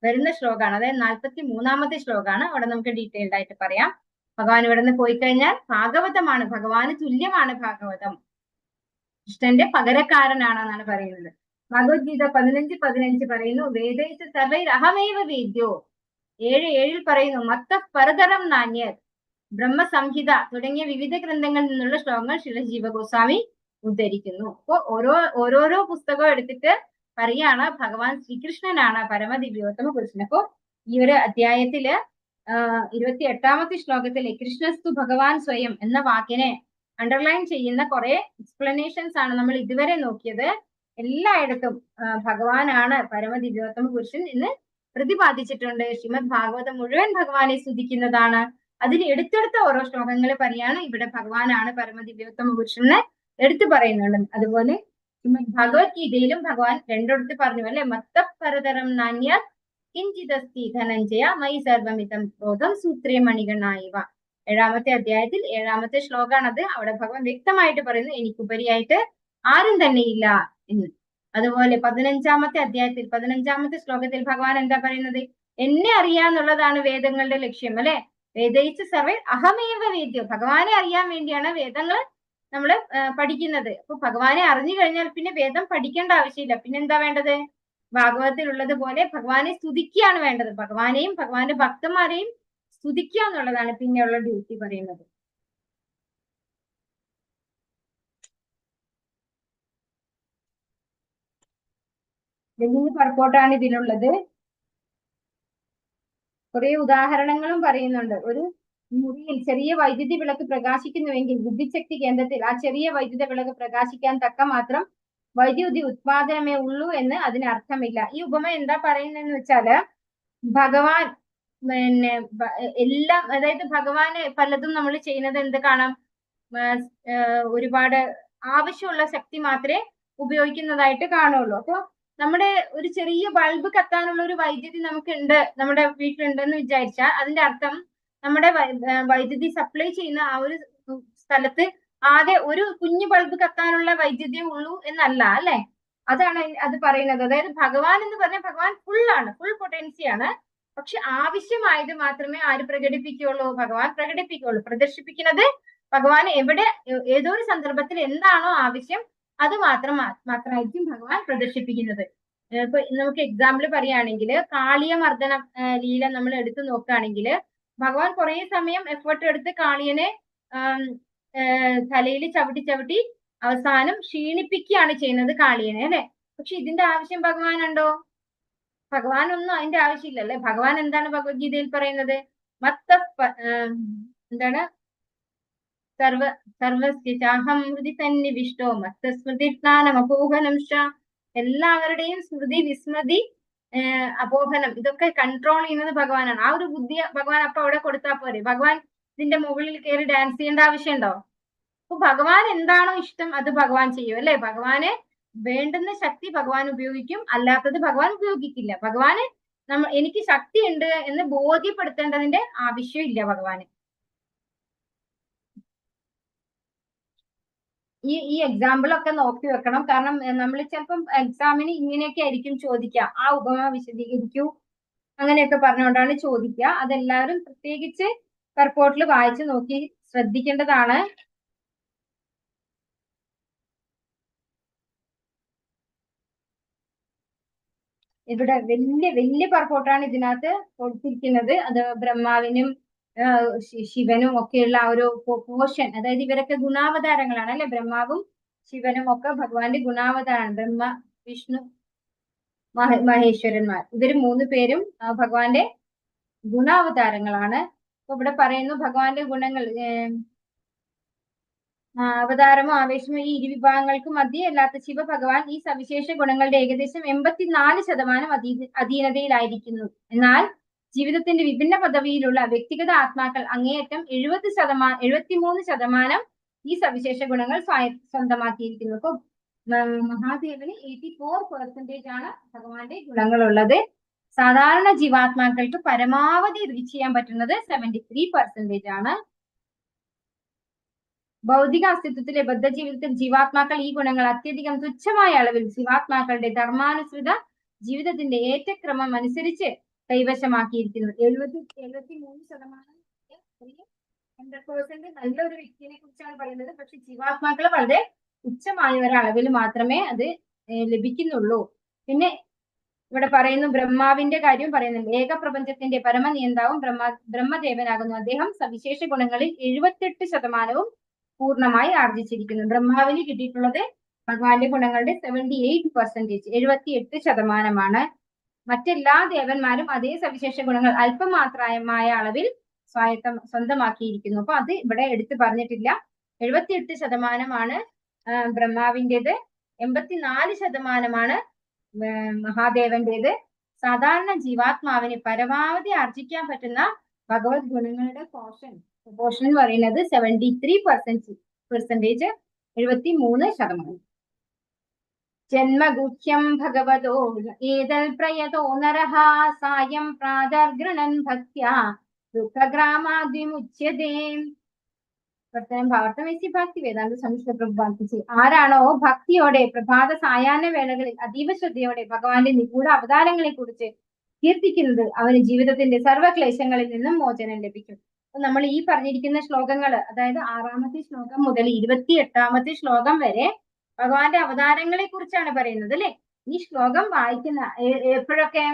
വരുന്ന ശ്ലോകമാണ്, അതായത് 43-ാമത്തെ ശ്ലോകമാണ്. അവിടെ നമുക്ക് ഡീറ്റെയിൽഡ് ആയിട്ട് പറയാം. ഭഗവാൻ ഇവിടെ നിന്ന് പോയി കഴിഞ്ഞാൽ ഭാഗവതമാണ്, ഭഗവാന് തുല്യമാണ് ഭാഗവതം, കൃഷ്ണന്റെ പകരക്കാരനാണെന്നാണ് പറയുന്നത്. ഭഗവത്ഗീത 15:15 പറയുന്നു, വേദൈസ സർവൈരഹമേവ വേദ്യോ. 7:7 പറയുന്നു, മത്ത പരതരം നാന്യർ. ബ്രഹ്മസംഹിത തുടങ്ങിയ വിവിധ ഗ്രന്ഥങ്ങളിൽ നിന്നുള്ള ശ്ലോകങ്ങൾ ശ്രീല ജീവഗോസ്വാമി ഉദ്ധരിക്കുന്നു. അപ്പോ ഓരോരോ പുസ്തകം എടുത്തിട്ട് പറയാണ് ഭഗവാൻ ശ്രീകൃഷ്ണനാണ് പരമദിവ്യോത്തമ പുരുഷൻ. അപ്പോ ഈ ഒരു അധ്യായത്തില് 28-ാമത്തെ ശ്ലോകത്തിലെ കൃഷ്ണസ്തു ഭഗവാൻ സ്വയം എന്ന വാക്കിനെ അണ്ടർലൈൻ ചെയ്യുന്ന കുറെ എക്സ്പ്ലനേഷൻസ് ആണ് നമ്മൾ ഇതുവരെ നോക്കിയത്. എല്ലായിടത്തും ഭഗവാനാണ് പരമദിവ്യോത്തമ പുരുഷൻ എന്ന് പ്രതിപാദിച്ചിട്ടുണ്ട്. ശ്രീമദ് ഭാഗവതം മുഴുവൻ ഭഗവാനെ സ്തുതിക്കുന്നതാണ്. അതിൽ എടുത്തെടുത്ത ഓരോ ശ്ലോകങ്ങൾ പറയാണ് ഇവിടെ ഭഗവാനാണ് പരമദിവ്യോത്തമ പുരുഷനെ എടുത്തു പറയുന്നുണ്ട്. അതുപോലെ ഭഗവത്ഗീതയിലും ഭഗവാൻ രണ്ടിടത്ത് പറഞ്ഞു അല്ലെ, മത്ത പരതരം നാന്യ കിഞ്ചിതസ്തി ധനഞ്ജയ മൈ സർവമിതം ക്രോധം സൂത്രേ മണികണായിവ. 7-ാമത്തെ അധ്യായത്തിൽ 7-ാമത്തെ ശ്ലോകാണത്. അവിടെ ഭഗവാൻ വ്യക്തമായിട്ട് പറയുന്നു എനിക്കുപരിയായിട്ട് ആരും തന്നെ ഇല്ല എന്ന്. അതുപോലെ 15-ാമത്തെ അധ്യായത്തിൽ 15-ാമത്തെ ശ്ലോകത്തിൽ ഭഗവാൻ എന്താ പറയുന്നത്? എന്നെ അറിയാന്നുള്ളതാണ് വേദങ്ങളുടെ ലക്ഷ്യം അല്ലെ. വേദയിച്ച സർവേ അഹമേവ വേദ്യോ. ഭഗവാനെ അറിയാൻ വേണ്ടിയാണ് വേദങ്ങൾ നമ്മൾ പഠിക്കുന്നത്. അപ്പൊ ഭഗവാനെ അറിഞ്ഞു കഴിഞ്ഞാൽ പിന്നെ വേദം പഠിക്കേണ്ട ആവശ്യമില്ല. പിന്നെ എന്താ വേണ്ടത്? ഭാഗവതത്തിലുള്ളത് പോലെ ഭഗവാനെ സ്തുതിക്കുകയാണ് വേണ്ടത്. ഭഗവാനെയും ഭഗവാന്റെ ഭക്തന്മാരെയും സ്തുതിക്കുക എന്നുള്ളതാണ് പിന്നെയുള്ള ഡ്യൂട്ടി പറയുന്നത്. വലിയ പർപ്പോട്ടാണ് ഇതിലുള്ളത്. കുറെ ഉദാഹരണങ്ങളും പറയുന്നുണ്ട്. ഒരു മുറിയിൽ ചെറിയ വൈദ്യുതി വിളക്ക് പ്രകാശിക്കുന്നുവെങ്കിൽ ബുദ്ധിശക്തി കേന്ദ്രത്തിൽ ആ ചെറിയ വൈദ്യുത വിളക്ക് പ്രകാശിക്കാൻ തക്ക മാത്രം വൈദ്യുതി ഉത്പാദനമേ ഉള്ളൂ എന്ന് അതിനർത്ഥമില്ല. ഈ ഉപമ എന്താ പറയുന്നതെന്ന് വെച്ചാല് ഭഗവാൻ എല്ലാം, അതായത് ഭഗവാന് പലതും നമ്മൾ ചെയ്യുന്നത് എന്ത് കാണാം, ഒരുപാട് ആവശ്യമുള്ള ശക്തി മാത്രമേ ഉപയോഗിക്കുന്നതായിട്ട് കാണുള്ളൂ. അപ്പൊ നമ്മുടെ ഒരു ചെറിയ ബൾബ് കത്താനുള്ള ഒരു വൈദ്യുതി നമുക്കുണ്ട്, നമ്മുടെ വീട്ടിലുണ്ടെന്ന് വിചാരിച്ചാൽ അതിന്റെ അർത്ഥം നമ്മുടെ വൈദ്യുതി സപ്ലൈ ചെയ്യുന്ന ആ ഒരു സ്ഥലത്ത് ആകെ ഒരു കുഞ്ഞു ബൾബ് കത്താനുള്ള വൈദ്യുതിയേ ഉള്ളൂ എന്നല്ല അല്ലെ. അതാണ് അത് പറയുന്നത്. അതായത് ഭഗവാൻ എന്ന് പറഞ്ഞാൽ ഭഗവാൻ ഫുൾ പൊട്ടൻസിയാണ്. പക്ഷെ ആവശ്യമായത് മാത്രമേ ആര് പ്രകടിപ്പിക്കുള്ളൂ? ഭഗവാൻ പ്രകടിപ്പിക്കുള്ളൂ. പ്രദർശിപ്പിക്കുന്നത് ഭഗവാൻ എവിടെ ഏതോ ഒരു സന്ദർഭത്തിൽ എന്താണോ ആവശ്യം അത് മാത്രമായിരിക്കും ഭഗവാൻ പ്രദർശിപ്പിക്കുന്നത്. ഇപ്പൊ നമുക്ക് എക്സാമ്പിൾ പറയുകയാണെങ്കിൽ കാളിയമർദ്ദന ലീല നമ്മൾ എടുത്തു നോക്കുകയാണെങ്കിൽ ഭഗവാൻ കുറെ സമയം എഫേർട്ട് എടുത്ത് കാളിയനെ തലയിൽ ചവിട്ടി അവസാനം ക്ഷീണിപ്പിക്കുകയാണ് ചെയ്യുന്നത് കാളിയനെ അല്ലെ. പക്ഷെ ഇതിന്റെ ആവശ്യം ഭഗവാനുണ്ടോ? ഭഗവാനൊന്നും അതിന്റെ ആവശ്യമില്ലല്ലേ. ഭഗവാൻ എന്താണ് ഭഗവത്ഗീതയിൽ പറയുന്നത്? എന്താണ്? സർവസ്യാഹം ഹൃദി സന്നിവിഷ്ടോ മത്തസ്മൃതി ജ്ഞാനമപോഹനം. എല്ലാവരുടെയും സ്മൃതി വിസ്മൃതി അപോഹനം, ഇതൊക്കെ കൺട്രോൾ ചെയ്യുന്നത് ഭഗവാനാണ്. ആ ഒരു ബുദ്ധി ഭഗവാൻ അപ്പൊ അവിടെ കൊടുത്താൽ പോരെ? ഭഗവാൻ ഇതിന്റെ മുകളിൽ കയറി ഡാൻസ് ചെയ്യേണ്ട ആവശ്യമുണ്ടോ? അപ്പൊ ഭഗവാൻ എന്താണോ ഇഷ്ടം അത് ഭഗവാൻ ചെയ്യും അല്ലെ? ഭഗവാന് വേണ്ടുന്ന ശക്തി ഭഗവാൻ ഉപയോഗിക്കും, അല്ലാത്തത് ഭഗവാൻ ഉപയോഗിക്കില്ല. ഭഗവാന് എനിക്ക് ശക്തി ഉണ്ട് എന്ന് ബോധ്യപ്പെടുത്തേണ്ടതിന്റെ ആവശ്യമില്ല ഭഗവാന്. ഈ എക്സാമ്പിൾ ഒക്കെ നോക്കി വെക്കണം. കാരണം നമ്മൾ ചിലപ്പം എക്സാമിന് ഇങ്ങനെയൊക്കെ ആയിരിക്കും ചോദിക്കുക, ആ ഉപമ വിശദീകരിക്കൂ അങ്ങനെയൊക്കെ പറഞ്ഞുകൊണ്ടാണ് ചോദിക്കുക. അതെല്ലാവരും പ്രത്യേകിച്ച് പെർപോർട്ടിൽ വായിച്ചു നോക്കി ശ്രദ്ധിക്കേണ്ടതാണ്. ഇവിടെ വലിയ പെർപോർട്ടാണ് ഇതിനകത്ത് കൊടുത്തിരിക്കുന്നത്. അത് ബ്രഹ്മാവിനും ശിവനും ഒക്കെയുള്ള ആ ഒരു പോർഷൻ, അതായത് ഇവരൊക്കെ ഗുണാവതാരങ്ങളാണ് അല്ലെ? ബ്രഹ്മാവും ശിവനും ഒക്കെ ഭഗവാന്റെ ഗുണാവതാരമാണ്. ബ്രഹ്മ, വിഷ്ണു, മഹേശ്വരന്മാർ, ഇവര് 3 പേരും ഭഗവാന്റെ ഗുണാവതാരങ്ങളാണ്. അപ്പൊ ഇവിടെ പറയുന്നു ഭഗവാന്റെ ഗുണങ്ങൾ, അവതാരമോ ആവേശമോ ഈ ഇരുവിഭാഗങ്ങൾക്കും മധ്യേ അല്ലാത്ത ശിവ ഭഗവാൻ ഈ സവിശേഷ ഗുണങ്ങളുടെ ഏകദേശം 84% അധീനതയിലായിരിക്കുന്നു. എന്നാൽ ജീവിതത്തിന്റെ വിഭിന്ന പദവിയിലുള്ള വ്യക്തിഗത ആത്മാക്കൾ അങ്ങേയറ്റം 73% ഈ സവിശേഷ ഗുണങ്ങൾ സ്വന്തമാക്കിയിരിക്കുന്നു. അപ്പൊ മഹാദേവന് 84% ആണ് ഭഗവാന്റെ ഗുണങ്ങളുള്ളത്. സാധാരണ ജീവാത്മാക്കൾക്ക് പരമാവധി റീച്ച് ചെയ്യാൻ പറ്റുന്നത് 73% ആണ്. ഭൗതിക അസ്തിത്വത്തിലെ ബദ്ധജീവിതത്തിൽ ജീവാത്മാക്കൾ ഈ ഗുണങ്ങൾ അത്യധികം തുച്ഛമായ അളവിൽ ജീവാത്മാക്കളുടെ ധർമാനുസൃത ജീവിതത്തിന്റെ ഏറ്റക്രമം അനുസരിച്ച് കൈവശമാക്കിയിരിക്കുന്നു. 73% 100% നല്ലൊരു വ്യക്തിയെ കുറിച്ചാണ് പറയുന്നത്. പക്ഷെ ജീവാത്മാക്കൾ വളരെ തുച്ഛമായ ഒരളവിൽ മാത്രമേ അത് ലഭിക്കുന്നുള്ളൂ. പിന്നെ ഇവിടെ പറയുന്നു ബ്രഹ്മാവിന്റെ കാര്യം പറയുന്നുണ്ട്. ഏകപ്രപഞ്ചത്തിന്റെ പരമനിയന്താവും ബ്രഹ്മദേവനാകുന്നു. അദ്ദേഹം സവിശേഷ ഗുണങ്ങളിൽ 78% പൂർണ്ണമായി ആർജിച്ചിരിക്കുന്നു. ബ്രഹ്മാവിന് കിട്ടിയിട്ടുള്ളത് ഭഗവാന്റെ ഗുണങ്ങളുടെ 78%, 78%. മറ്റെല്ലാ ദേവന്മാരും അതേ സവിശേഷ ഗുണങ്ങൾ അല്പമാത്രമായ അളവിൽ സ്വന്തമാക്കിയിരിക്കുന്നു. അപ്പൊ അത് ഇവിടെ എടുത്തു പറഞ്ഞിട്ടില്ല. 78% ബ്രഹ്മാവിൻ്റെത്, 84% മഹാദേവന്റേത്. സാധാരണ ജീവാത്മാവിന് പരമാവധി ആർജിക്കാൻ പറ്റുന്ന ഭഗവത് ഗുണങ്ങളുടെ പോർഷൻ എന്ന് പറയുന്നത് 73%, 73%. ജന്മഗുഹ്യം ഭഗവതോ ഏതൽ പ്രയതോ നരഃ സായം പ്രാതർഗൃണൻ ഭക്ത്യാ ദുഃഖഗ്രാമാദ്വിമുച്യതേ. ഭക്തി വേദാന്ത സംസ്കൃത പ്രഭാതിച്ച് ആരാണോ ഭക്തിയോടെ പ്രഭാത സായാഹ്ന വേളകളിൽ അതീവ ശ്രദ്ധയോടെ ഭഗവാന്റെ നിഗൂഢ അവതാരങ്ങളെ കുറിച്ച് കീർത്തിക്കുന്നത് അവന് ജീവിതത്തിന്റെ സർവ്വക്ലേശങ്ങളിൽ നിന്നും മോചനം ലഭിക്കും. നമ്മൾ ഈ പറഞ്ഞിരിക്കുന്ന ശ്ലോകങ്ങൾ, അതായത് 6ാമത്തെ ശ്ലോകം മുതൽ 28ാമത്തെ ശ്ലോകം വരെ ഭഗവാന്റെ അവതാരങ്ങളെ കുറിച്ചാണ് പറയുന്നത് അല്ലെ? ഈ ശ്ലോകം വായിക്കുന്ന എപ്പോഴൊക്കെ?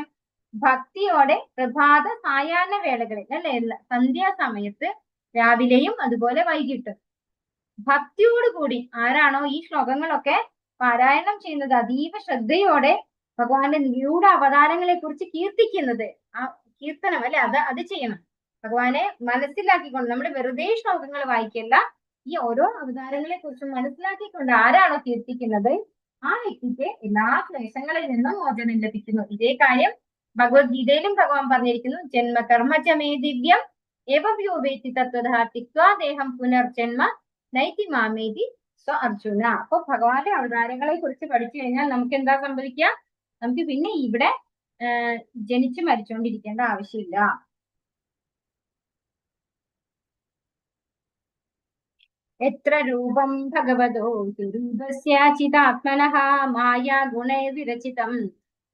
ഭക്തിയോടെ പ്രഭാത സായാഹ്ന വേളകളിൽ അല്ലെ? സന്ധ്യാസമയത്ത്, രാവിലെയും അതുപോലെ വൈകിട്ട് ഭക്തിയോടുകൂടി ആരാണോ ഈ ശ്ലോകങ്ങളൊക്കെ പാരായണം ചെയ്യുന്നത്, അതീവ ശ്രദ്ധയോടെ ഭഗവാന്റെ നിഗൂഢ അവതാരങ്ങളെ കുറിച്ച് കീർത്തിക്കുന്നത്, ആ കീർത്തനം അല്ലെ, അത് ചെയ്യണം. ഭഗവാനെ മനസ്സിലാക്കിക്കൊണ്ട്, നമ്മൾ വെറുതെ ശ്ലോകങ്ങൾ വായിക്കല്ല, ഈ ഓരോ അവതാരങ്ങളെ കുറിച്ചും മനസ്സിലാക്കിക്കൊണ്ട് ആരാണോ കീർത്തിക്കുന്നത് ആ വ്യക്തിക്ക് എല്ലാ ക്ലേശങ്ങളിൽ നിന്നും മോചനം ലഭിക്കുന്നു. ഇതേ കാര്യം ഭഗവത്ഗീതയിലും ഭഗവാൻ പറഞ്ഞിരിക്കുന്നു. ജന്മകർമ്മചമേ ദിവ്യം ഏവവ്യോവേത്തി തത്വധാർത്തിത്വാ ദേഹം പുനർജന്മ നൈതി മാമേതി സ്വ അർജുന. അപ്പൊ ഭഗവാന്റെ അവതാരങ്ങളെ കുറിച്ച് പഠിച്ചു കഴിഞ്ഞാൽ നമുക്ക് എന്താ സംഭവിക്കുക? നമുക്ക് പിന്നെ ഇവിടെ ജനിച്ചു മരിച്ചുകൊണ്ടിരിക്കേണ്ട ആവശ്യമില്ല. എത്ര രൂപം ഭഗവതോ രൂപസ്യാചിതാത്മനഃ മായാ ഗുണൈ വിരചിതം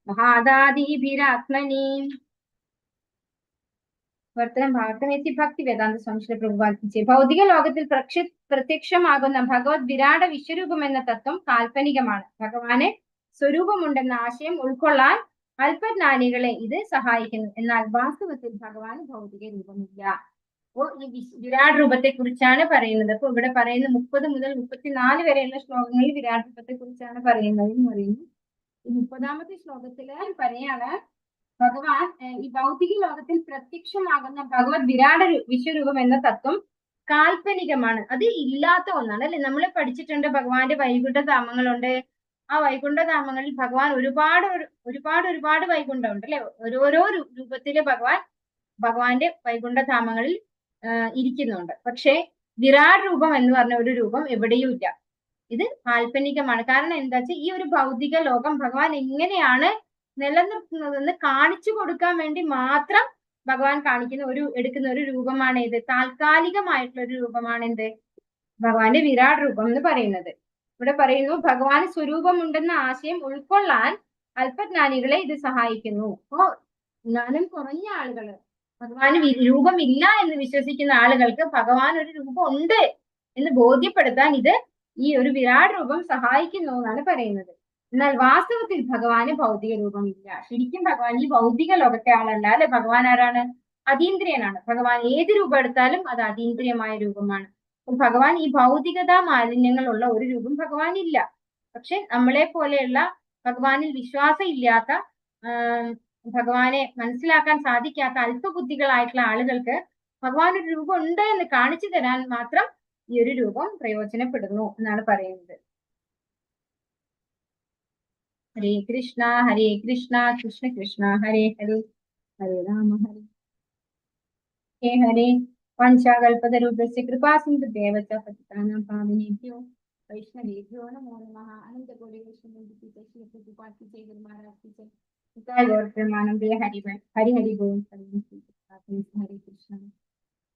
മഹാദാദിഭിരാത്മനി. ഭാഗവതമേത്തി ഭക്തി വേദാന്ത സംസ്കൃത പ്രഭാതിച്ച് ഭൗതിക ലോകത്തിൽ പ്രത്യക്ഷമാകുന്ന ഭഗവത് വിരാട വിശ്വരൂപം എന്ന തത്വം കാൽപ്പനികമാണ്. ഭഗവാന് സ്വരൂപമുണ്ടെന്ന ആശയം ഉൾക്കൊള്ളാൻ അല്പജ്ഞാനികളെ ഇത് സഹായിക്കുന്നു. എന്നാൽ വാസ്തവത്തിൽ ഭഗവാന് ഭൗതിക രൂപമില്ല. അപ്പോൾ ഈ വിരാട് രൂപത്തെ കുറിച്ചാണ് പറയുന്നത്. അപ്പൊ ഇവിടെ പറയുന്ന 30 മുതൽ 34 വരെയുള്ള ശ്ലോകങ്ങളിൽ വിരാട് രൂപത്തെ കുറിച്ചാണ് പറയുന്നത് എന്ന് പറയുന്നു. ഈ 30ാമത്തെ ശ്ലോകത്തില് പറയാണ് ഭഗവാൻ ഈ ഭൗതിക ലോകത്തിൽ പ്രത്യക്ഷമാകുന്ന ഭഗവത് വിരാട വിശ്വരൂപം എന്ന തത്വം കാൽപ്പനികമാണ്, അത് ഇല്ലാത്ത ഒന്നാണ് അല്ലെ? നമ്മൾ പഠിച്ചിട്ടുണ്ട് ഭഗവാന്റെ വൈകുണ്ഠ ധാമങ്ങളുണ്ട്, ആ വൈകുണ്ഠധാമങ്ങളിൽ ഭഗവാൻ ഒരുപാട് വൈകുണ്ഠം ഉണ്ട് അല്ലെ. ഓരോരോ രൂപത്തില് ഭഗവാന്റെ വൈകുണ്ഠധാമങ്ങളിൽ ഇരിക്കുന്നുണ്ട്. പക്ഷേ വിരാട് രൂപം എന്ന് പറഞ്ഞ ഒരു രൂപം എവിടെയും ഇല്ല. ഇത് കാൽപ്പനികമാണ്. കാരണം എന്താ വെച്ചാൽ ഈ ഒരു ഭൗതിക ലോകം ഭഗവാൻ എങ്ങനെയാണ് നിലനിർത്തുന്നതെന്ന് കാണിച്ചു കൊടുക്കാൻ വേണ്ടി മാത്രം ഭഗവാൻ എടുക്കുന്ന ഒരു രൂപമാണ് ഇത്. താൽക്കാലികമായിട്ടുള്ള ഒരു രൂപമാണ് എന്ത് ഭഗവാന്റെ വിരാട് രൂപം എന്ന് പറയുന്നത്. ഇവിടെ പറയുന്നു ഭഗവാന് സ്വരൂപമുണ്ടെന്ന ആശയം ഉൾക്കൊള്ളാൻ അല്പജ്ഞാനികളെ ഇത് സഹായിക്കുന്നു. അപ്പോ ജ്ഞാനം കുറഞ്ഞ ആളുകള്, ഭഗവാന് രൂപമില്ല എന്ന് വിശ്വസിക്കുന്ന ആളുകൾക്ക് ഭഗവാൻ ഒരു രൂപം ഉണ്ട് എന്ന് ബോധ്യപ്പെടുത്താൻ ഇത് ഈ ഒരു വിരാട് രൂപം സഹായിക്കുന്നു എന്നാണ് പറയുന്നത്. എന്നാൽ വാസ്തവത്തിൽ ഭഗവാന് ഭൗതിക രൂപമില്ല. ശരിക്കും ഭഗവാൻ ഈ ഭൗതിക ലോകത്തെ ആളല്ല അല്ലെ. ഭഗവാൻ ആരാണ്? അതീന്ദ്രിയനാണ്. ഭഗവാൻ ഏത് രൂപം എടുത്താലും അത് അതീന്ദ്രിയമായ രൂപമാണ്. ഭഗവാൻ ഈ ഭൗതികതാ മാലിന്യങ്ങളുള്ള ഒരു രൂപം ഭഗവാൻ ഇല്ല. പക്ഷെ നമ്മളെ പോലെയുള്ള ഭഗവാനിൽ വിശ്വാസം ഇല്ലാത്ത, ഭഗവാനെ മനസ്സിലാക്കാൻ സാധിക്കാത്ത അല്പബുദ്ധികളായിട്ടുള്ള ആളുകൾക്ക് ഭഗവാൻ ഒരു രൂപം ഉണ്ട് എന്ന് കാണിച്ചു തരാൻ മാത്രം ഈ ഒരു രൂപം പ്രയോജനപ്പെടുന്നു എന്നാണ് പറയുന്നത്. ഹരേ കൃഷ്ണ കൃഷ്ണ കൃഷ്ണ ഹരേ ഹരേ, ഹരേ രാമ ഹരേ ഹരേ. പഞ്ചാകൽപതരുഭ്യസ്യ കൃപാ സിന്ധുഭ്യൈവ ച പതിതാനാം പാവനേഭ്യോ വൈഷ്ണവേഭ്യോ നമോ നമഃ. അനന്തകോടി വൈഷ്ണവേഭ്യോ ഹരി ഹരി ബോൾ. ഹരേ കൃഷ്ണ.